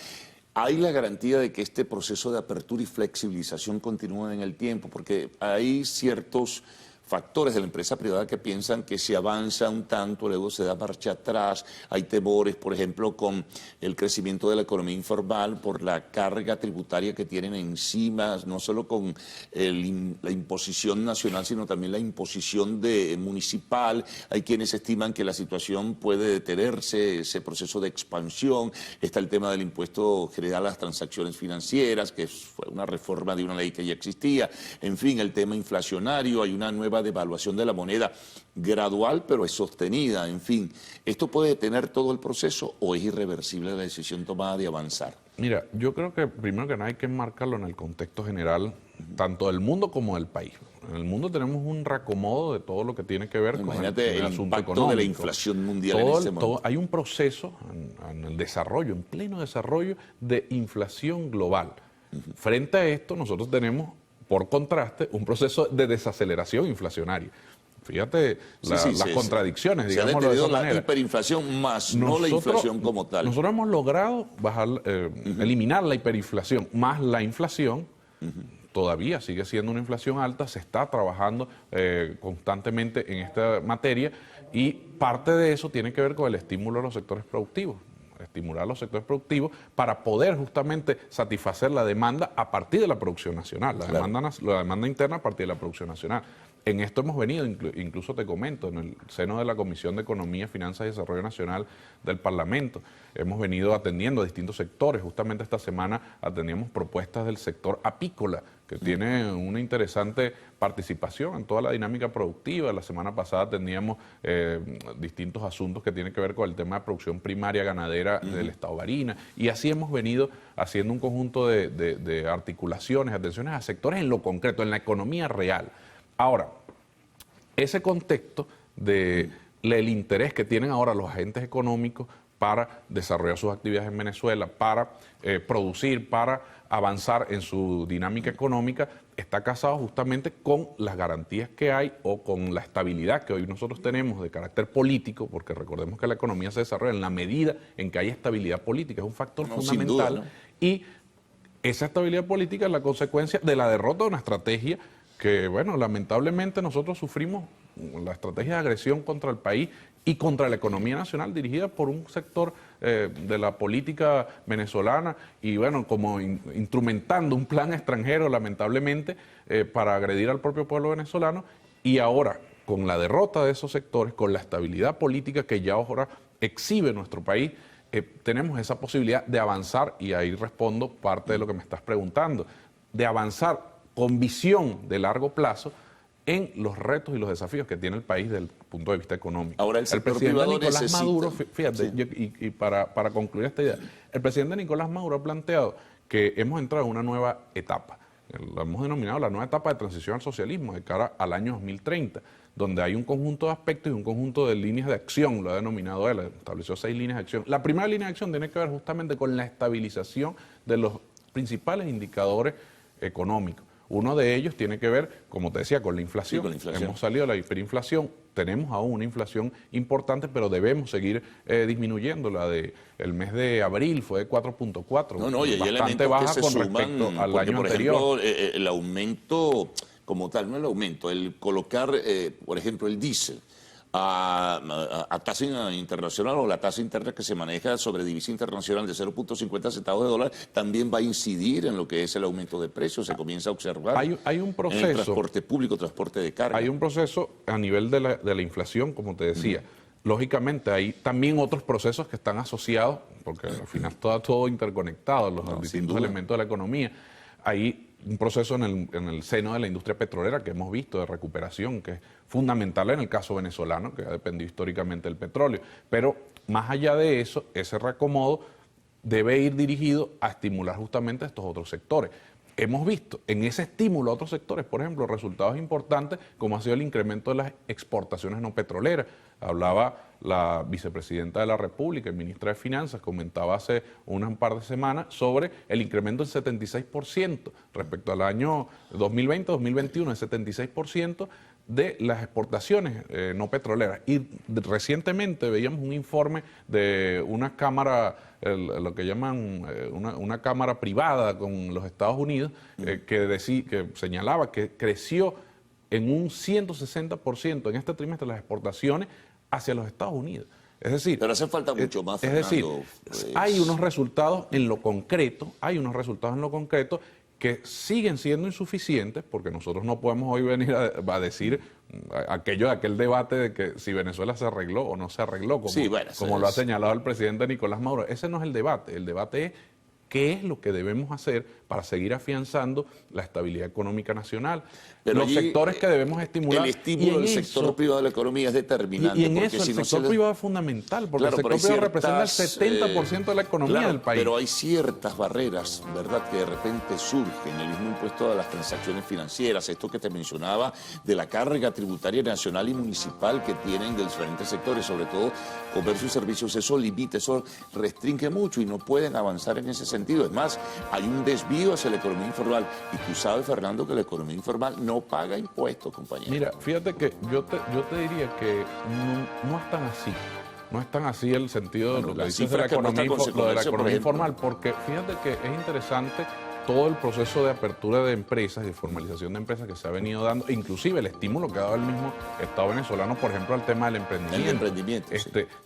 ¿Hay la garantía de que este proceso de apertura y flexibilización continúe en el tiempo? Porque hay ciertos factores de la empresa privada que piensan que si avanza un tanto, luego se da marcha atrás. Hay temores, por ejemplo, con el crecimiento de la economía informal por la carga tributaria que tienen encima, no solo con la imposición nacional, sino también la imposición municipal. Hay quienes estiman que la situación puede detenerse, ese proceso de expansión. Está el tema del impuesto general a las transacciones financieras, que fue una reforma de una ley que ya existía. En fin, el tema inflacionario, hay una nueva devaluación de la moneda gradual, pero es sostenida. En fin, ¿esto puede detener todo el proceso o es irreversible la decisión tomada de avanzar? Mira, yo creo que primero que nada hay que enmarcarlo en el contexto general, tanto del mundo como del país. En el mundo tenemos un reacomodo de todo lo que tiene que ver con el asunto impacto económico. De la inflación mundial en este momento. Hay un proceso en el desarrollo, en pleno desarrollo de inflación global. Frente a esto, nosotros tenemos, por contraste, un proceso de desaceleración inflacionaria. Fíjate las contradicciones, digamos de esa manera. La hiperinflación más no la inflación como tal. Nosotros hemos logrado eliminar la hiperinflación más la inflación. Todavía sigue siendo una inflación alta, se está trabajando constantemente en esta materia y parte de eso tiene que ver con el estímulo a los sectores productivos. Estimular los sectores productivos para poder justamente satisfacer la demanda a partir de la producción nacional, la demanda interna a partir de la producción nacional. En esto hemos venido, incluso te comento, en el seno de la Comisión de Economía, Finanzas y Desarrollo Nacional del Parlamento, hemos venido atendiendo a distintos sectores. Justamente esta semana atendíamos propuestas del sector apícola, que tiene una interesante participación en toda la dinámica productiva. La semana pasada atendíamos distintos asuntos que tienen que ver con el tema de producción primaria ganadera del Estado Barinas, y así hemos venido haciendo un conjunto de articulaciones, atenciones a sectores en lo concreto, en la economía real. Ahora, ese contexto del interés que tienen ahora los agentes económicos para desarrollar sus actividades en Venezuela, para producir, para avanzar en su dinámica económica, está casado justamente con las garantías que hay o con la estabilidad que hoy nosotros tenemos de carácter político, porque recordemos que la economía se desarrolla en la medida en que hay estabilidad política, es un factor fundamental. Sin duda, ¿no? Y esa estabilidad política es la consecuencia de la derrota de una estrategia que, bueno, lamentablemente nosotros sufrimos la estrategia de agresión contra el país y contra la economía nacional dirigida por un sector de la política venezolana y, bueno, como instrumentando un plan extranjero, lamentablemente, para agredir al propio pueblo venezolano. Y ahora, con la derrota de esos sectores, con la estabilidad política que ya ahora exhibe nuestro país, tenemos esa posibilidad de avanzar, y ahí respondo parte de lo que me estás preguntando, de avanzar con visión de largo plazo en los retos y los desafíos que tiene el país desde el punto de vista económico. Ahora el presidente Nicolás Maduro, fíjate, y para concluir esta idea, el presidente Nicolás Maduro ha planteado que hemos entrado en una nueva etapa, lo hemos denominado la nueva etapa de transición al socialismo de cara al año 2030, donde hay un conjunto de aspectos y un conjunto de líneas de acción, lo ha denominado él, estableció 6 líneas de acción. La primera línea de acción tiene que ver justamente con la estabilización de los principales indicadores económicos. Uno de ellos tiene que ver, como te decía, con la inflación. Sí, con la inflación. Hemos salido de la hiperinflación, tenemos aún una inflación importante, pero debemos seguir disminuyéndola. El mes de abril fue de 4.4, y hay bastante baja con suman, respecto al año por anterior. Ejemplo, el aumento como tal, no el aumento, el colocar, por ejemplo, el diésel a tasa internacional o la tasa interna que se maneja sobre divisa internacional de 0.50 centavos de dólar, también va a incidir en lo que es el aumento de precios. Se comienza a observar hay un proceso, en el transporte público, transporte de carga. Hay un proceso a nivel de la inflación, como te decía. Lógicamente hay también otros procesos que están asociados, porque al final está todo interconectado, los distintos elementos de la economía. Hay un proceso en el seno de la industria petrolera que hemos visto de recuperación, que es fundamental en el caso venezolano, que ha dependido históricamente del petróleo. Pero más allá de eso, ese reacomodo debe ir dirigido a estimular justamente a estos otros sectores. Hemos visto en ese estímulo a otros sectores, por ejemplo, resultados importantes como ha sido el incremento de las exportaciones no petroleras. Hablaba la vicepresidenta de la República, el ministra de Finanzas, comentaba hace un par de semanas sobre el incremento del 76% respecto al año 2020-2021, el 76% de las exportaciones no petroleras. Y recientemente veíamos un informe de una cámara, lo que llaman una cámara privada con los Estados Unidos, que señalaba que creció en un 160% en este trimestre las exportaciones hacia los Estados Unidos. Es decir, pero hace falta mucho más, Fernando. Es decir, hay unos resultados en lo concreto, que siguen siendo insuficientes, porque nosotros no podemos hoy venir a decir aquel debate de que si Venezuela se arregló o no se arregló, como lo ha señalado el presidente Nicolás Maduro. Ese no es el debate es qué es lo que debemos hacer para seguir afianzando la estabilidad económica nacional, pero los sectores que debemos estimular. El estímulo del sector privado de la economía es determinante. Y en eso el sector privado es fundamental, porque el sector privado representa el 70% de la economía del país. Pero hay ciertas barreras, ¿verdad?, que de repente surgen. El mismo impuesto a las transacciones financieras, esto que te mencionaba de la carga tributaria nacional y municipal que tienen de diferentes sectores, sobre todo comercio y servicios, eso limita, eso restringe mucho y no pueden avanzar en ese sentido. Es más, hay un desvío hacia la economía informal. Y tú sabes, Fernando, que la economía informal no paga impuestos, compañero. Mira, fíjate que yo te diría que no es tan así. No es tan así el sentido de lo que dices de la economía, informal, porque fíjate que es interesante todo el proceso de apertura de empresas, de formalización de empresas que se ha venido dando, inclusive el estímulo que ha dado el mismo Estado venezolano, por ejemplo, al tema del emprendimiento,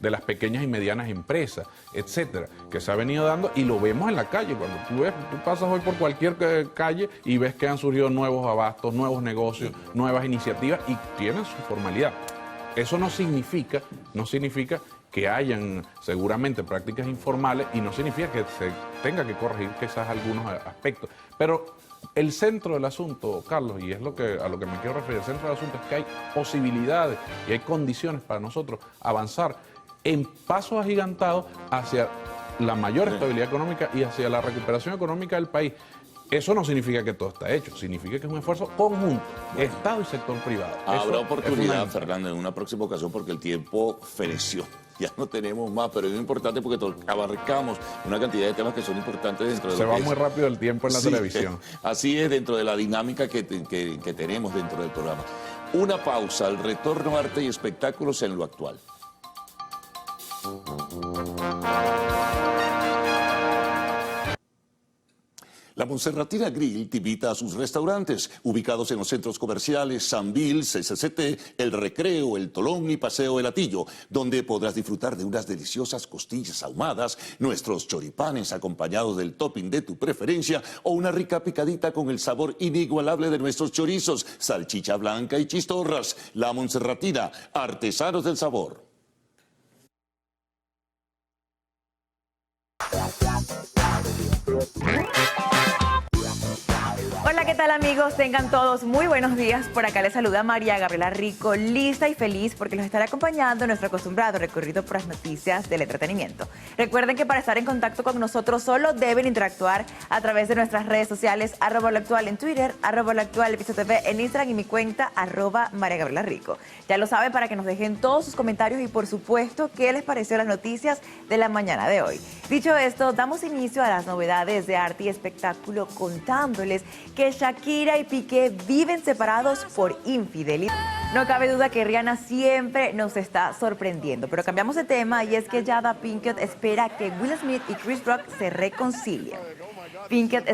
de las pequeñas y medianas empresas, etcétera, que se ha venido dando y lo vemos en la calle. Cuando tú pasas hoy por cualquier calle y ves que han surgido nuevos abastos, nuevos negocios, nuevas iniciativas y tienen su formalidad. Eso no significa que hayan seguramente prácticas informales y no significa que se tenga que corregir quizás algunos aspectos. Pero el centro del asunto, Carlos, y es a lo que me quiero referir, el centro del asunto es que hay posibilidades y hay condiciones para nosotros avanzar en pasos agigantados hacia la mayor estabilidad económica y hacia la recuperación económica del país. Eso no significa que todo está hecho, significa que es un esfuerzo conjunto, Estado y sector privado. Habrá oportunidad, Fernando, en una próxima ocasión porque el tiempo feneció. Ya no tenemos más, pero es importante porque abarcamos una cantidad de temas que son importantes dentro de... Se va muy rápido el tiempo en la televisión. Así es, dentro de la dinámica que tenemos dentro del programa. Una pausa, al retorno, arte y espectáculos en lo actual. La Monserratina Grill te invita a sus restaurantes, ubicados en los centros comerciales Sanvil, CCCT, El Recreo, El Tolón y Paseo El Hatillo, donde podrás disfrutar de unas deliciosas costillas ahumadas, nuestros choripanes acompañados del topping de tu preferencia o una rica picadita con el sabor inigualable de nuestros chorizos, salchicha blanca y chistorras. La Monserratina, artesanos del sabor. Hola, ¿qué tal, amigos? Tengan todos muy buenos días. Por acá les saluda María Gabriela Rico, lista y feliz porque los estaré acompañando en nuestro acostumbrado recorrido por las noticias del entretenimiento. Recuerden que para estar en contacto con nosotros solo deben interactuar a través de nuestras redes sociales, @loactual en Twitter, @loactual_TV en Instagram y mi cuenta @María Gabriela Rico. Ya lo saben, para que nos dejen todos sus comentarios y, por supuesto, qué les pareció las noticias de la mañana de hoy. Dicho esto, damos inicio a las novedades de arte y espectáculo contándoles que Shakira y Piqué viven separados por infidelidad. No cabe duda que Rihanna siempre nos está sorprendiendo, pero cambiamos de tema y es que Jada Pinkett espera que Will Smith y Chris Rock se reconcilien. Pinkett